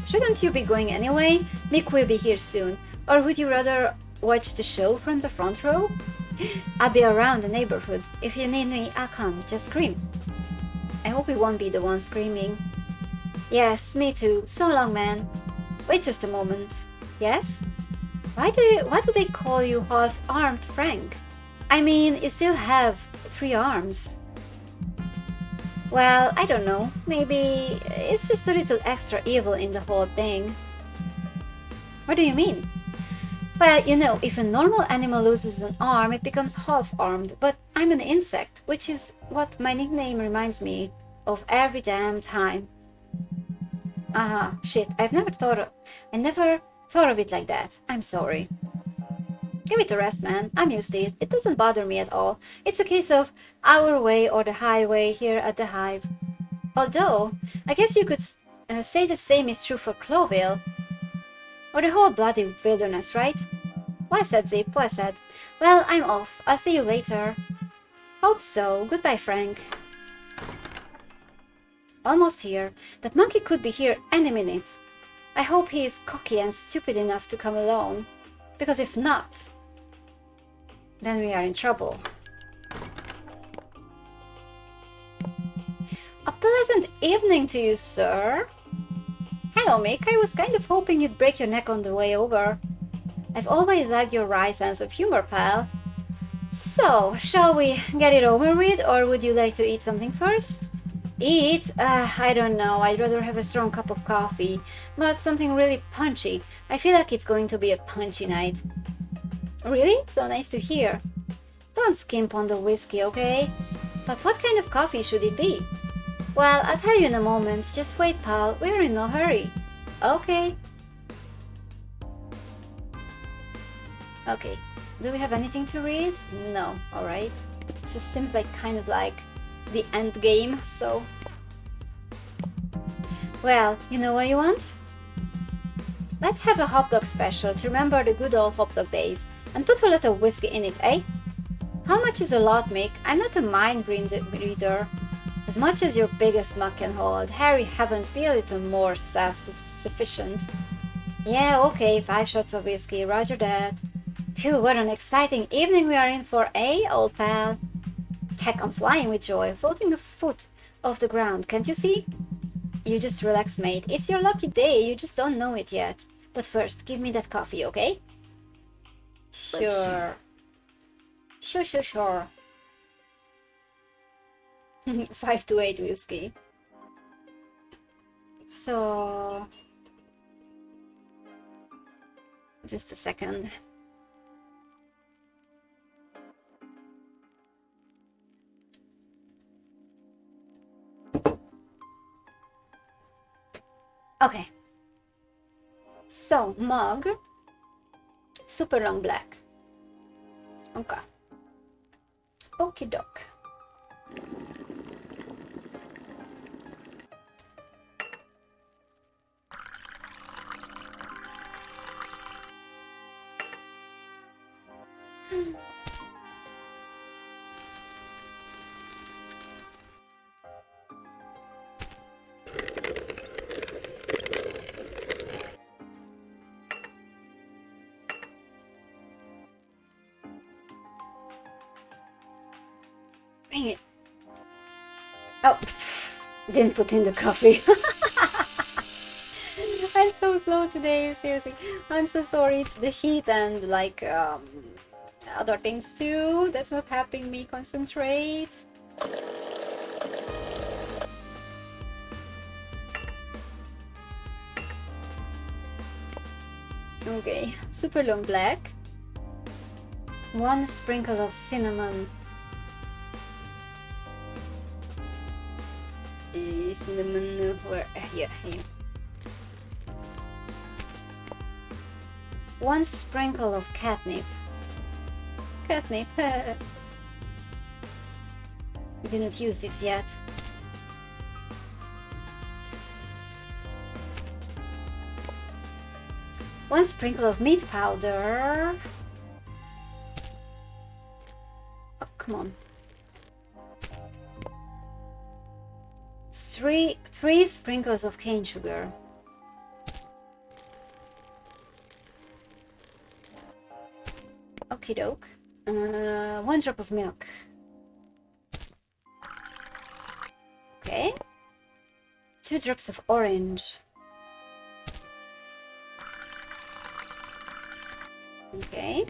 Shouldn't you be going anyway? Mick will be here soon. Or would you rather watch the show from the front row? I'll be around the neighborhood. If you need me, I'll come. Just scream. I hope we won't be the one screaming. Yes, me too. So long, man. Wait just a moment. Yes? Why do they call you half-armed Frank? I mean, you still have 3 arms. Well, I don't know. Maybe it's just a little extra evil in the whole thing. What do you mean? Well, you know, if a normal animal loses an arm, it becomes half-armed, but I'm an insect, which is what my nickname reminds me of every damn time. Shit, I never thought of it like that. I'm sorry. Give it a rest, man. I'm used to it. It doesn't bother me at all. It's a case of our way or the highway here at the hive. Although, I guess you could say the same is true for Cloville. Or the whole bloody wilderness, right? Well said, Zipp, well said. Well, I'm off. I'll see you later. Hope so. Goodbye, Frank. Almost here. That monkey could be here any minute. I hope he is cocky and stupid enough to come alone. Because if not, then we are in trouble. A pleasant evening to you, sir. Hello, Mick. I was kind of hoping you'd break your neck on the way over. I've always liked your wry sense of humor, pal. So, shall we get it over with, or would you like to eat something first? Eat? I don't know. I'd rather have a strong cup of coffee, but something really punchy. I feel like it's going to be a punchy night. Really? So nice to hear. Don't skimp on the whiskey, okay? But what kind of coffee should it be? Well, I'll tell you in a moment. Just wait, pal. We're in no hurry. Okay. Okay. Do we have anything to read? No. Alright. It just seems like kind of like the end game, so... Well, you know what you want? Let's have a hot dog special to remember the good old hot dog days, and put a lot of whiskey in it, eh? How much is a lot, Mick? I'm not a mind reader. As much as your biggest mug can hold. Harry heavens, be a little more self-sufficient. Yeah, okay, 5 shots of whiskey, roger that. Phew, what an exciting evening we are in for, eh, old pal? Heck, I'm flying with joy, floating a foot off the ground, can't you see? You just relax, mate. It's your lucky day, you just don't know it yet. But first, give me that coffee, okay? Sure. Sure. 5 to 8 whiskey. So... Just a second. Okay. So, mug. Super long black. Okay. Okie doke. Bring it. Oh, didn't put in the coffee. I'm so slow today, seriously. I'm so sorry. It's the heat and like other things too. That's not helping me concentrate. Okay, super long black. 1 sprinkle of cinnamon. Cinnamon, where? Yeah, here. 1 sprinkle of catnip. Catnip. Didn't use this yet. One sprinkle of meat powder. Oh, come on. Three sprinkles of cane sugar. Okie doke. 1 drop of milk. Okay. 2 drops of orange. Okay.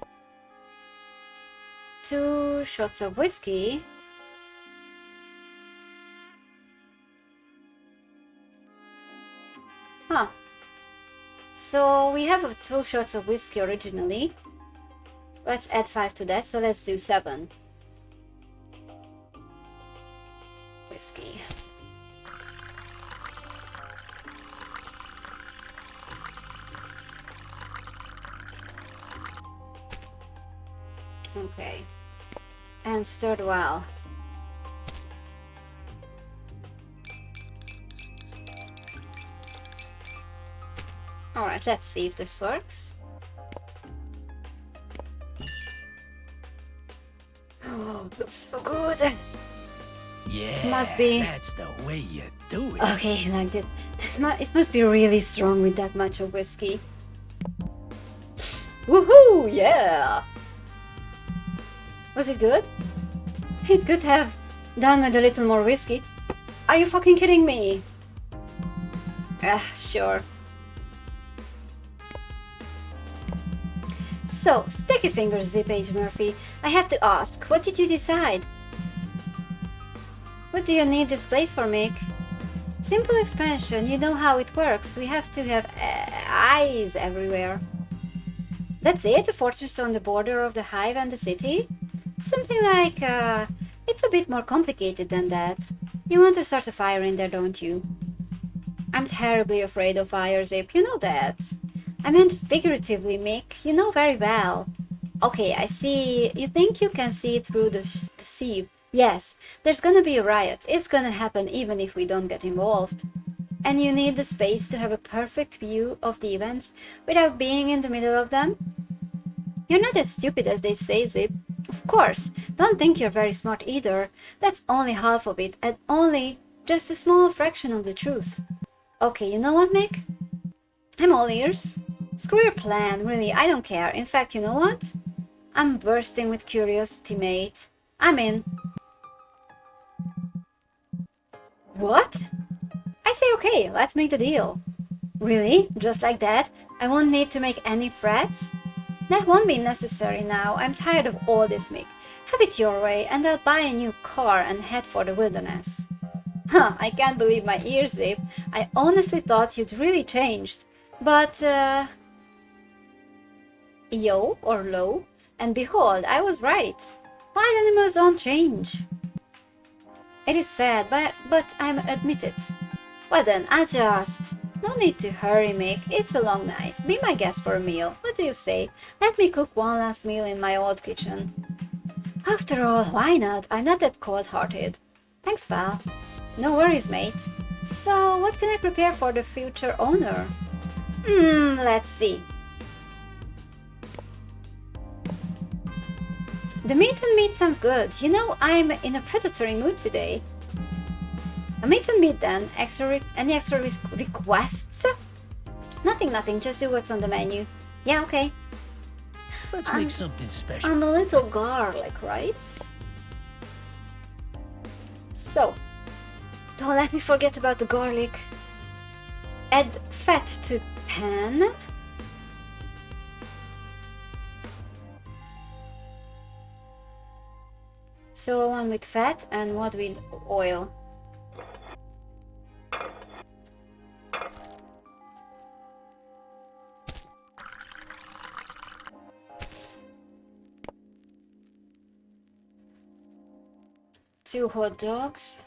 2 shots of whiskey. Huh. So we have 2 shots of whiskey originally. Let's add 5 to that, so let's do 7. Whiskey. Okay. And stirred well. Alright, let's see if this works. Oh, looks so good. Yeah, Must be. that's the way you do it. Okay, like that. It must be really strong with that much of whiskey. Woohoo! Yeah! Was it good? It could have done with a little more whiskey. Are you fucking kidding me? Sure. So, sticky fingers, Zipp H. Murphy. I have to ask, what did you decide? What do you need this place for, Mick? Simple expansion, you know how it works. We have to have eyes everywhere. That's it? A fortress on the border of the hive and the city? Something like, it's a bit more complicated than that. You want to start a fire in there, don't you? I'm terribly afraid of fire, Zipp, you know that. I meant figuratively, Mick, you know very well. Okay, I see. You think you can see through the sieve. Yes, there's gonna be a riot. It's gonna happen even if we don't get involved. And you need the space to have a perfect view of the events without being in the middle of them? You're not as stupid as they say, Zipp. Of course, don't think you're very smart either. That's only half of it, and only just a small fraction of the truth. Okay, you know what, Mick? I'm all ears. Screw your plan, really, I don't care. In fact, you know what? I'm bursting with curiosity, mate. I'm in. What? I say okay, let's make the deal. Really? Just like that? I won't need to make any threats? That won't be necessary now. I'm tired of all this, Mick. Have it your way, and I'll buy a new car and head for the wilderness. Huh, I can't believe my ears, Zipp. I honestly thought you'd really changed. But, yo, or low, and behold, I was right. Wild animals don't change. It is sad, but I'm admit it. Well then, adjust. No need to hurry, Mick. It's a long night. Be my guest for a meal. What do you say? Let me cook one last meal in my old kitchen. After all, why not? I'm not that cold-hearted. Thanks, Val. No worries, mate. So, what can I prepare for the future owner? Let's see. The meat and meat sounds good. You know, I'm in a predatory mood today. A meat and meat then. Any extra requests? Nothing. Just do what's on the menu. Yeah, okay. Let's make something special. And a little garlic, right? So, don't let me forget about the garlic. Add fat to pan. So one with fat and one with oil. Two hot dogs.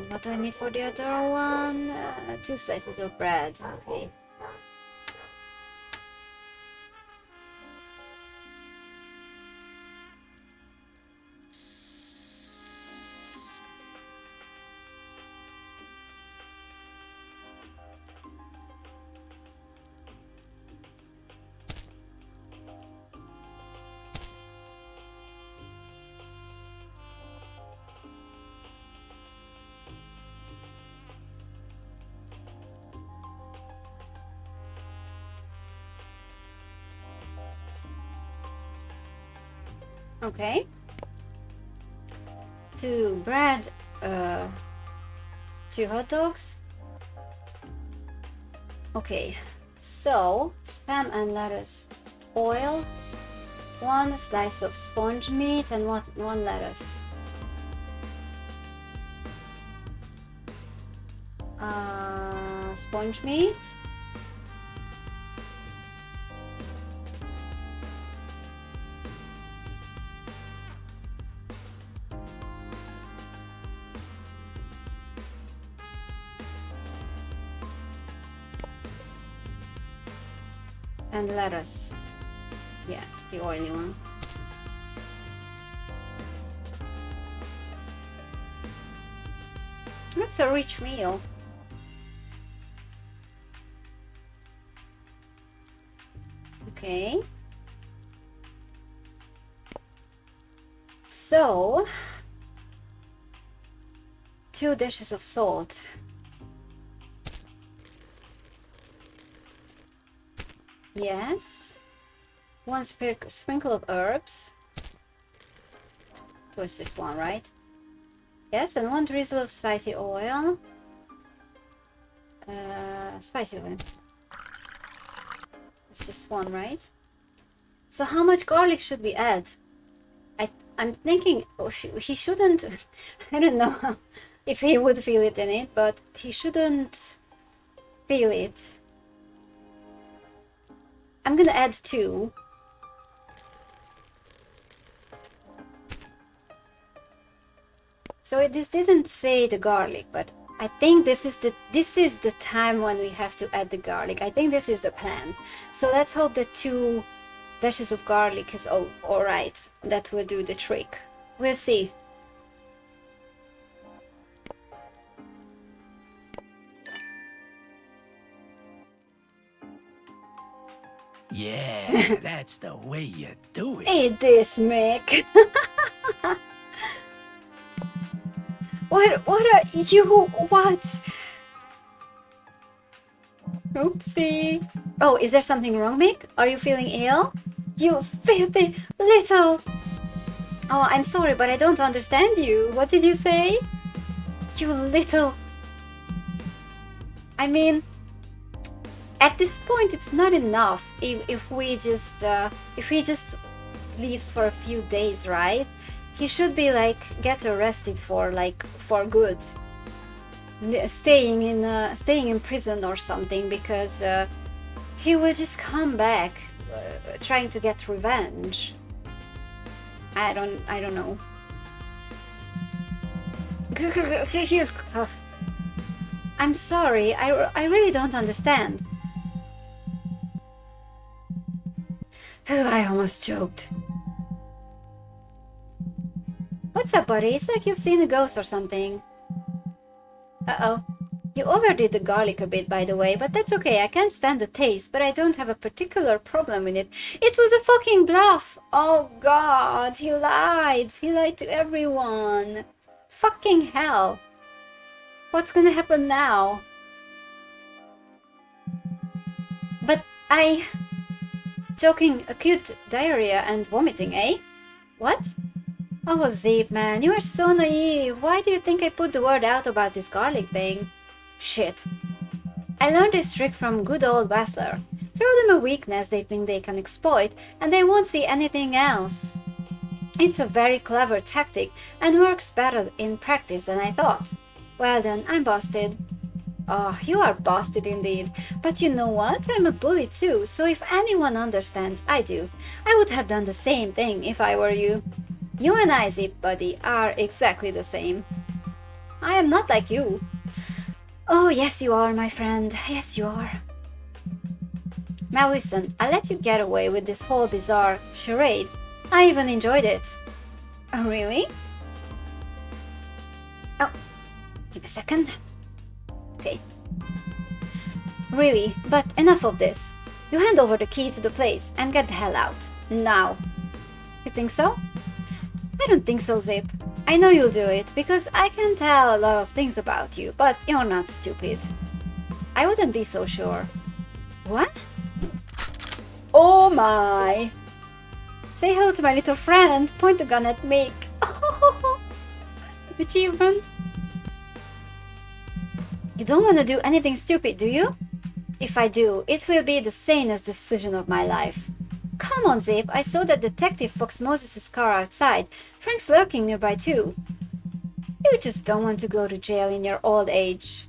What do I need for the other one? Two slices of bread. Okay. Okay. Two bread, two hot dogs. Okay, so spam and lettuce, oil, one slice of sponge meat, and one lettuce. Sponge meat. And lettuce. Yeah, it's the oily one. That's a rich meal. Okay. So, 2 dishes of salt. Yes. 1 sprinkle of herbs. It was just 1, right? Yes, and 1 drizzle of spicy oil. Spicy oil. It's just 1, right? So how much garlic should we add? I'm thinking he shouldn't. I don't know if he would feel it in it, but he shouldn't feel it. I'm gonna add 2. So this didn't say the garlic, but I think this is the time when we have to add the garlic. I think this is the plan. So let's hope that 2 dashes of garlic is all right. That will do the trick. We'll see. Yeah, that's the way you do it. Eat this, Mick. What are you? What? Oopsie. Oh, is there something wrong, Mick? Are you feeling ill? You filthy little... Oh, I'm sorry, but I don't understand you. What did you say? You little... I mean... At this point, it's not enough if we just leaves for a few days, right? He should be like get arrested for good, staying in prison or something, because he will just come back trying to get revenge. I don't know. I'm sorry. I really don't understand. I almost choked. What's up, buddy? It's like you've seen a ghost or something. Uh-oh. You overdid the garlic a bit, by the way, but that's okay. I can't stand the taste, but I don't have a particular problem with it. It was a fucking bluff! Oh god, he lied. He lied to everyone. Fucking hell. What's gonna happen now? But choking, acute diarrhea and vomiting, eh? What? Oh, Zipp, man, you are so naive. Why do you think I put the word out about this garlic thing? Shit. I learned this trick from good old Wassler. Throw them a weakness they think they can exploit, and they won't see anything else. It's a very clever tactic and works better in practice than I thought. Well then, I'm busted. Oh, you are busted indeed. But you know what? I'm a bully too, so if anyone understands, I do. I would have done the same thing if I were you. You and I, Zipp buddy, are exactly the same. I am not like you. Oh, yes you are, my friend. Yes you are. Now listen, I let you get away with this whole bizarre charade. I even enjoyed it. Oh, really? Oh, give me a second. Okay. Really, but enough of this. You hand over the key to the place and get the hell out. Now. You think so? I don't think so, Zipp. I know you'll do it, because I can tell a lot of things about you, but you're not stupid. I wouldn't be so sure. What? Oh my! Say hello to my little friend. Point the gun at Mick. Oh, achievement. You don't want to do anything stupid, do you? If I do, it will be the sanest decision of my life. Come on, Zipp. I saw that Detective Fox Moses' car outside. Frank's lurking nearby too. You just don't want to go to jail in your old age.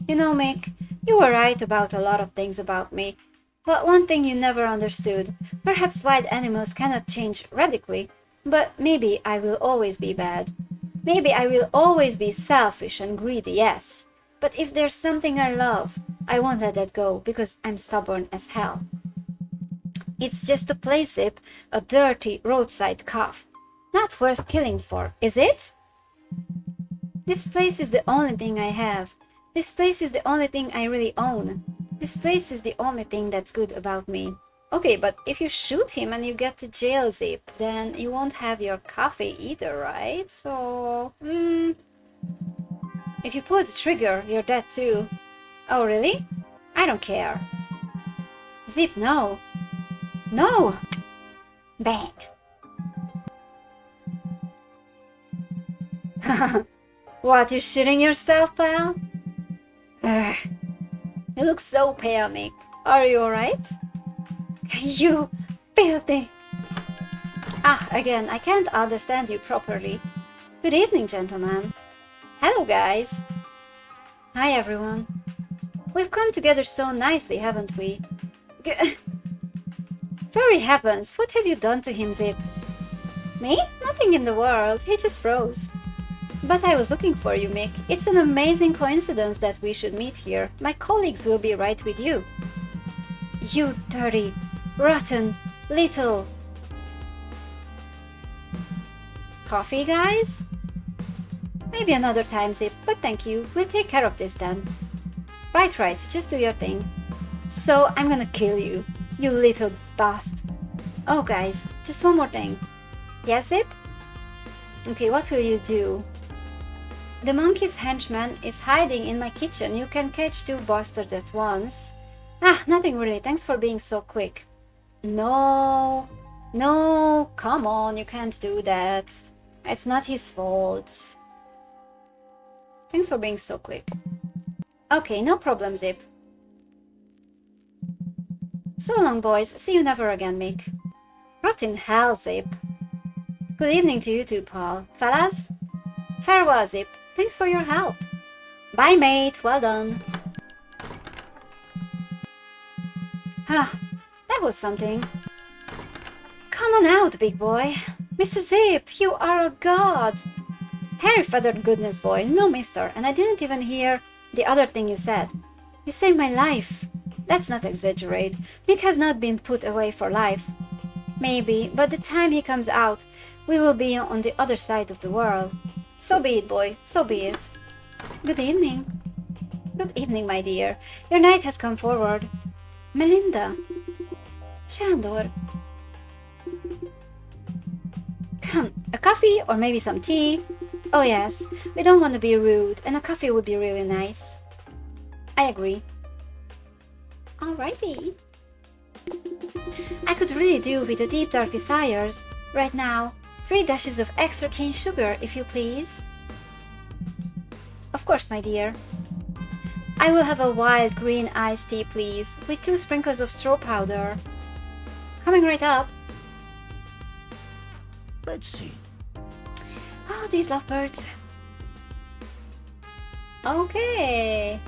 You know, Mick, you were right about a lot of things about me. But one thing you never understood, perhaps wild animals cannot change radically, but maybe I will always be bad. Maybe I will always be selfish and greedy, yes. But if there's something I love, I won't let that go because I'm stubborn as hell. It's just a play, Zipp, a dirty roadside calf. Not worth killing for, is it? This place is the only thing I have. This place is the only thing I really own. This place is the only thing that's good about me. Okay, but if you shoot him and you get to jail, Zipp, then you won't have your coffee either, right? So, if you pull the trigger, you're dead too. Oh, really? I don't care. Zipp, no. No! Bang. What, you shitting yourself, pal? Ugh. You look so pale, Mick. Are you alright? You filthy... Ah, again, I can't understand you properly. Good evening, gentlemen. Hello, guys. Hi, everyone. We've come together so nicely, haven't we? Fairy heavens, what have you done to him, Zipp? Me? Nothing in the world. He just froze. But I was looking for you, Mick. It's an amazing coincidence that we should meet here. My colleagues will be right with you. You dirty, rotten, little... Coffee, guys? Maybe another time, Zipp, but thank you. We'll take care of this then. Right, just do your thing. So, I'm gonna kill you, you little bastard. Oh, guys, just one more thing. Yes, Zipp? Okay, what will you do? The monkey's henchman is hiding in my kitchen. You can catch two bastards at once. Ah, nothing really. Thanks for being so quick. No, come on, you can't do that. It's not his fault. Thanks for being so quick. Okay, no problem, Zipp. So long, boys. See you never again, Mick. Rot in hell, Zipp. Good evening to you too, Paul. Fellas? Farewell, Zipp. Thanks for your help. Bye, mate. Well done. Ah, that was something. Come on out, big boy. Mr. Zipp, you are a god. Hairy-feathered goodness, boy. No, mister. And I didn't even hear the other thing you said. You saved my life. Let's not exaggerate. Mick has not been put away for life. Maybe, but the time he comes out, we will be on the other side of the world. So be it, boy. So be it. Good evening. Good evening, my dear. Your knight has come forward. Melinda. Shandor. Come, a coffee or maybe some tea? Oh yes, we don't want to be rude, and a coffee would be really nice. I agree. Alrighty. I could really do with the deep dark desires. Right now, 3 dashes of extra cane sugar, if you please. Of course, my dear. I will have a wild green iced tea, please, with 2 sprinkles of straw powder. Coming right up. Let's see. Oh, these lovebirds. Okay.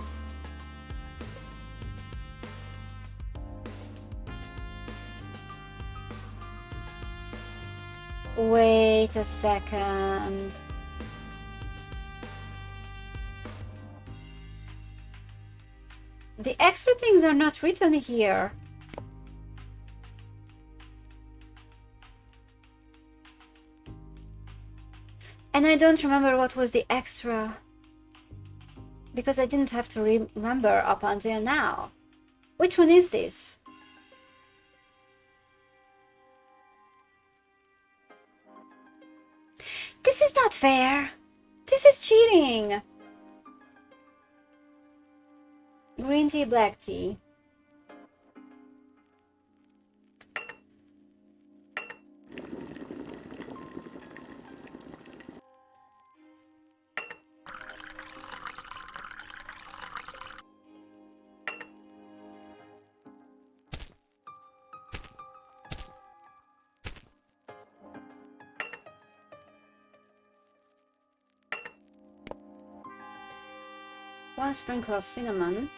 Wait a second. The extra things are not written here. And I don't remember what was the extra. Because I didn't have to remember up until now. Which one is this? This is not fair. This is cheating. Green tea, black tea. One sprinkle of cinnamon.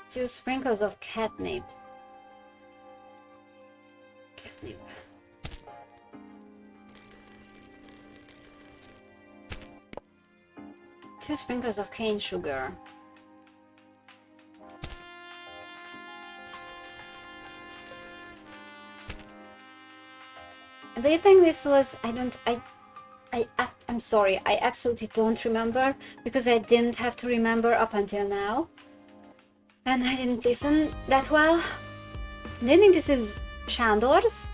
Two sprinkles of catnip. Catnip. Two sprinkles of cane sugar. Do you think this was... I'm sorry, I absolutely don't remember because I didn't have to remember up until now. And I didn't listen that well. Do you think this is Shandor's?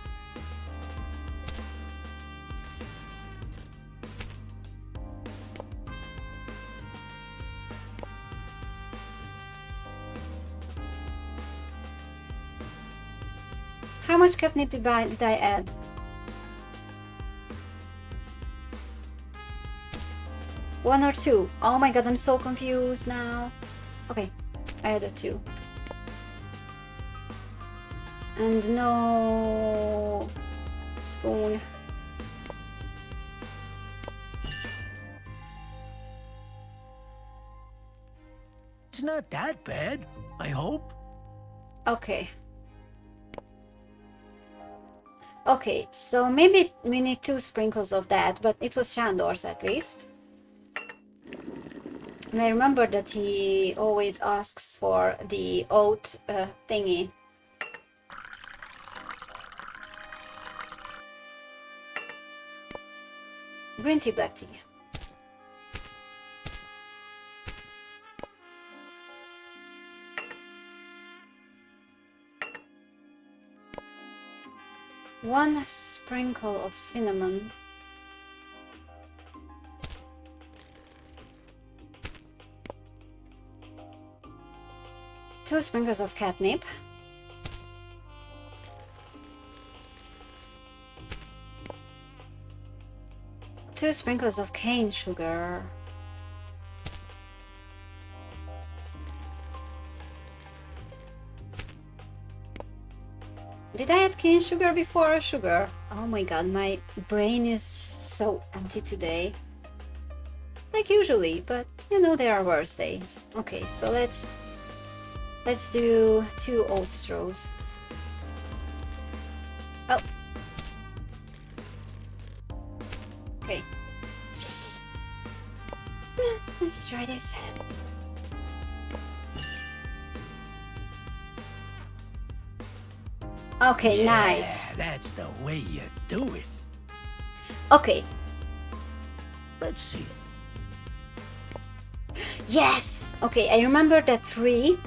How much catnip did I add? One or two? Oh my god, I'm so confused now. Okay, I added 2. And no spoon. It's not that bad, I hope. Okay. Okay, so maybe we need 2 sprinkles of that, but it was Shandor's at least. And I remember that he always asks for the oat thingy. Green tea, black tea. One sprinkle of cinnamon. Two sprinkles of catnip. Two sprinkles of cane sugar. Did I add cane sugar before or sugar? Oh my god, my brain is so empty today. Like usually, but you know there are worse days. Okay, so let's do 2 oat straws. Oh. Okay. Let's try this. Okay, Yeah, nice. that's the way you do it. Okay. Let's see. Yes! Okay, I remember that 3.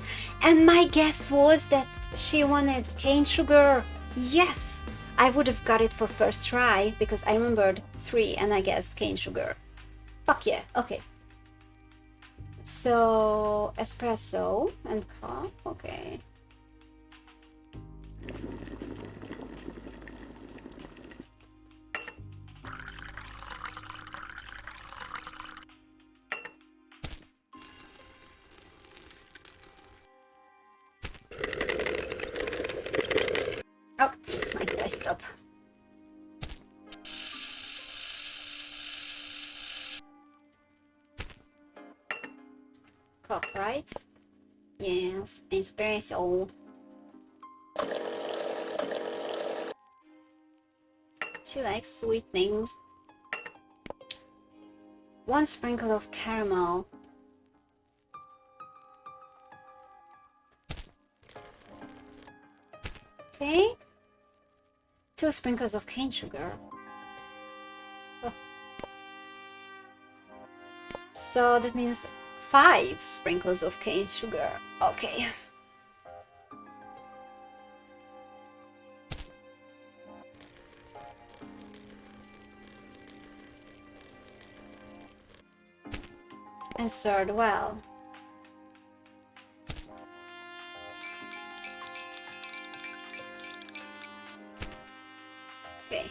And my guess was that she wanted cane sugar. Yes! I would have got it for first try because I remembered 3 and I guessed cane sugar. Fuck yeah, okay. So, espresso and cup, okay. cup, right? Yes, espresso. She likes sweet things. 1 sprinkle of caramel. Okay. 2 sprinkles of cane sugar. Oh. So that means 5 sprinkles of cane sugar. Okay. And stirred well. Okay.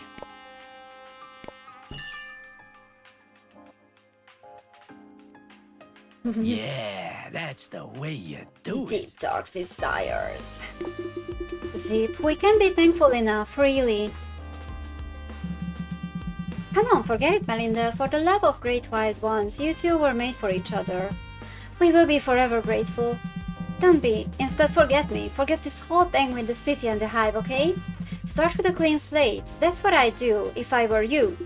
Yeah, that's the way you do it. Deep dark desires. Zipp, we can be thankful enough, really. Come on, forget it, Melinda. For the love of great wild ones, you two were made for each other. We will be forever grateful. Don't be. Instead, forget me. Forget this whole thing with the city and the hive, okay? Start with a clean slate. That's what I'd do if I were you.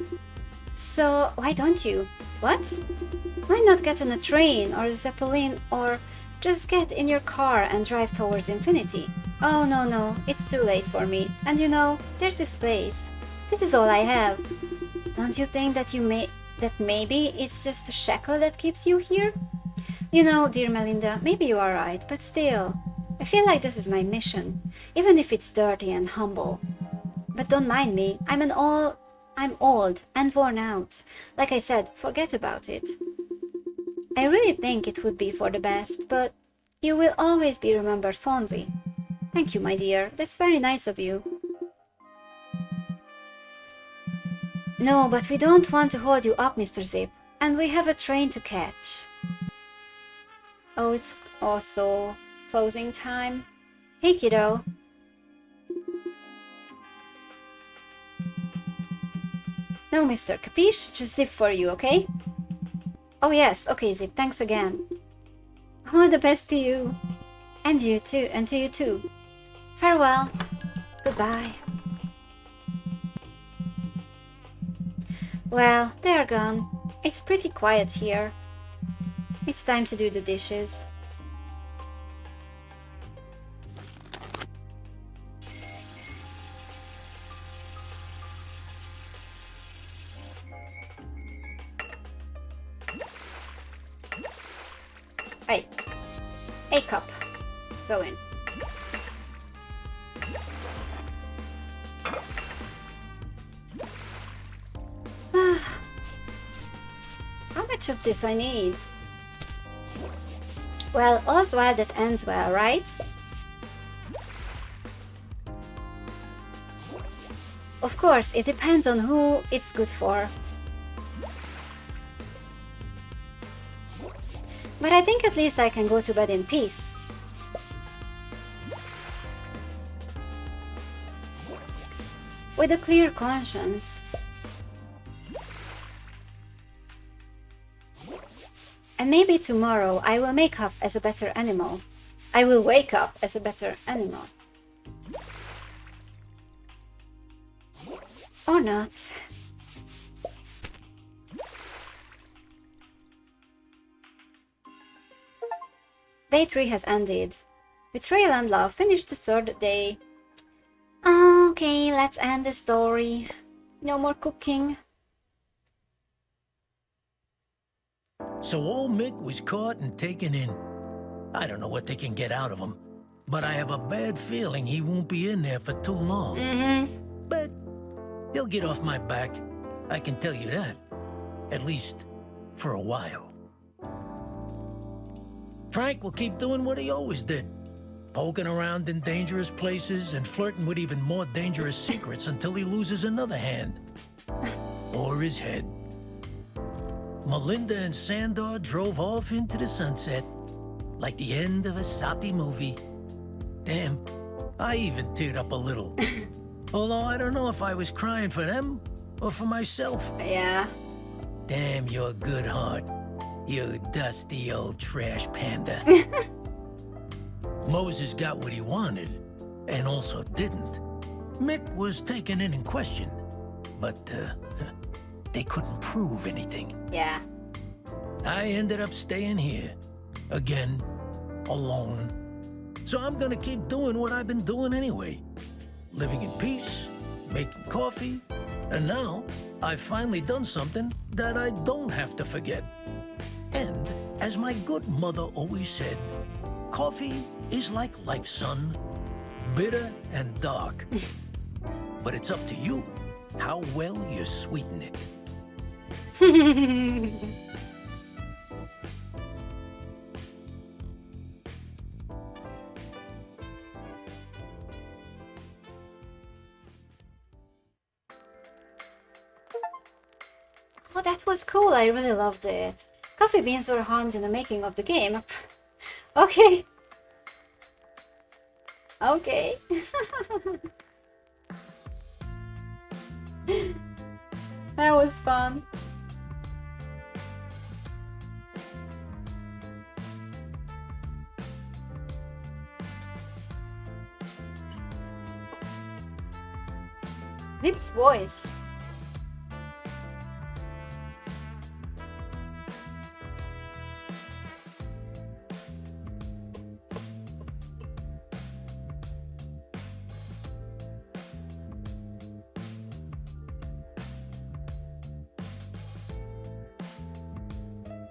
So, why don't you? What? Why not get on a train or a zeppelin or just get in your car and drive towards infinity? Oh, no, it's too late for me. And you know, there's this place. This is all I have. Don't you think that maybe it's just a shackle that keeps you here? You know, dear Melinda, maybe you are right, but still, I feel like this is my mission, even if it's dirty and humble. But don't mind me, I'm old and worn out. Like I said, forget about it. I really think it would be for the best, but you will always be remembered fondly. Thank you, my dear, that's very nice of you. No, but we don't want to hold you up, Mr. Zipp, and we have a train to catch. Oh, it's also closing time. Hey, kiddo. No, mister, capiche? Just Zipp for you, okay? Oh yes, okay, Zipp, thanks again. All the best to you. And you too, and to you too. Farewell. Goodbye. Well, they're gone. It's pretty quiet here. It's time to do the dishes. Hey. Hey, cup. Go in. How much of this I need? Well, all's well that ends well, right? Of course, it depends on who it's good for. But I think at least I can go to bed in peace. With a clear conscience. And maybe tomorrow I will wake up as a better animal. Or not. Day 3 has ended. Betrayal and love finished the 3rd day. Okay, let's end the story. No more cooking. So old Mick was caught and taken in. I don't know what they can get out of him, but I have a bad feeling he won't be in there for too long. But he'll get off my back. I can tell you that. At least for a while. Frank will keep doing what he always did. Poking around in dangerous places and flirting with even more dangerous secrets until he loses another hand. Or his head. Melinda and Sandor drove off into the sunset, like the end of a soppy movie. Damn, I even teared up a little. Although I don't know if I was crying for them or for myself. Yeah. Damn your good heart. You dusty old trash panda. Moses got what he wanted, and also didn't. Mick was taken in and questioned, but they couldn't prove anything. Yeah. I ended up staying here, again, alone. So I'm gonna keep doing what I've been doing anyway. Living in peace, making coffee, and now I've finally done something that I don't have to forget. And as my good mother always said, coffee is like life, son. Bitter and dark. But it's up to you how well you sweeten it. Oh, that was cool. I really loved it. Coffee beans were harmed in the making of the game. Okay. Okay. That was fun. Zipp's voice.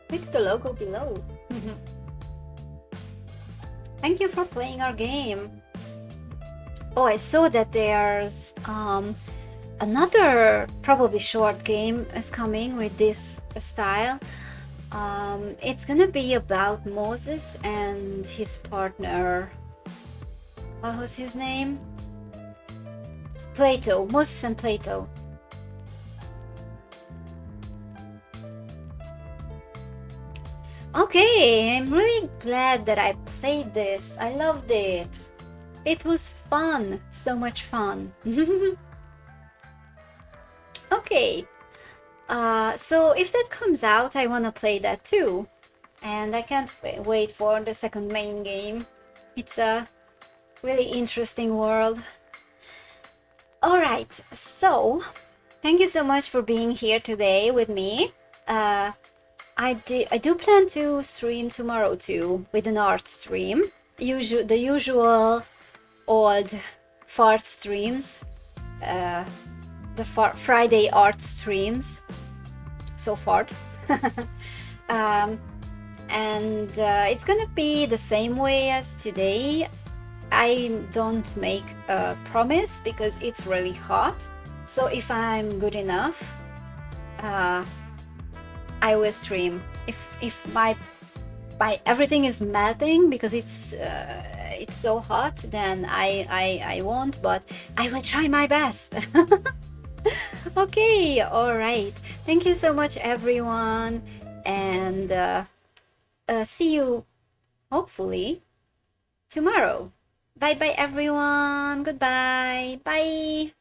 Click the logo below. Thank you for playing our game. Oh, I saw that there's another probably short game is coming with this style. It's gonna be about Moses and his partner. What was his name? Plato. Moses and Plato. Okay, I'm really glad that I played this. I loved it. It was fun. So much fun. Okay. So if that comes out, I wanna play that too. And I can't wait for the second main game. It's a really interesting world. Alright, so thank you so much for being here today with me. I do plan to stream tomorrow too, with an art stream. The usual old fart streams. The Friday art streams. So fart. And it's gonna be the same way as today. I don't make a promise because it's really hot. So if I'm good enough, I will stream. If my everything is melting because it's so hot, then I won't. But I will try my best. Okay, all right. Thank you so much, everyone, and see you hopefully tomorrow. Bye bye, everyone. Goodbye. Bye.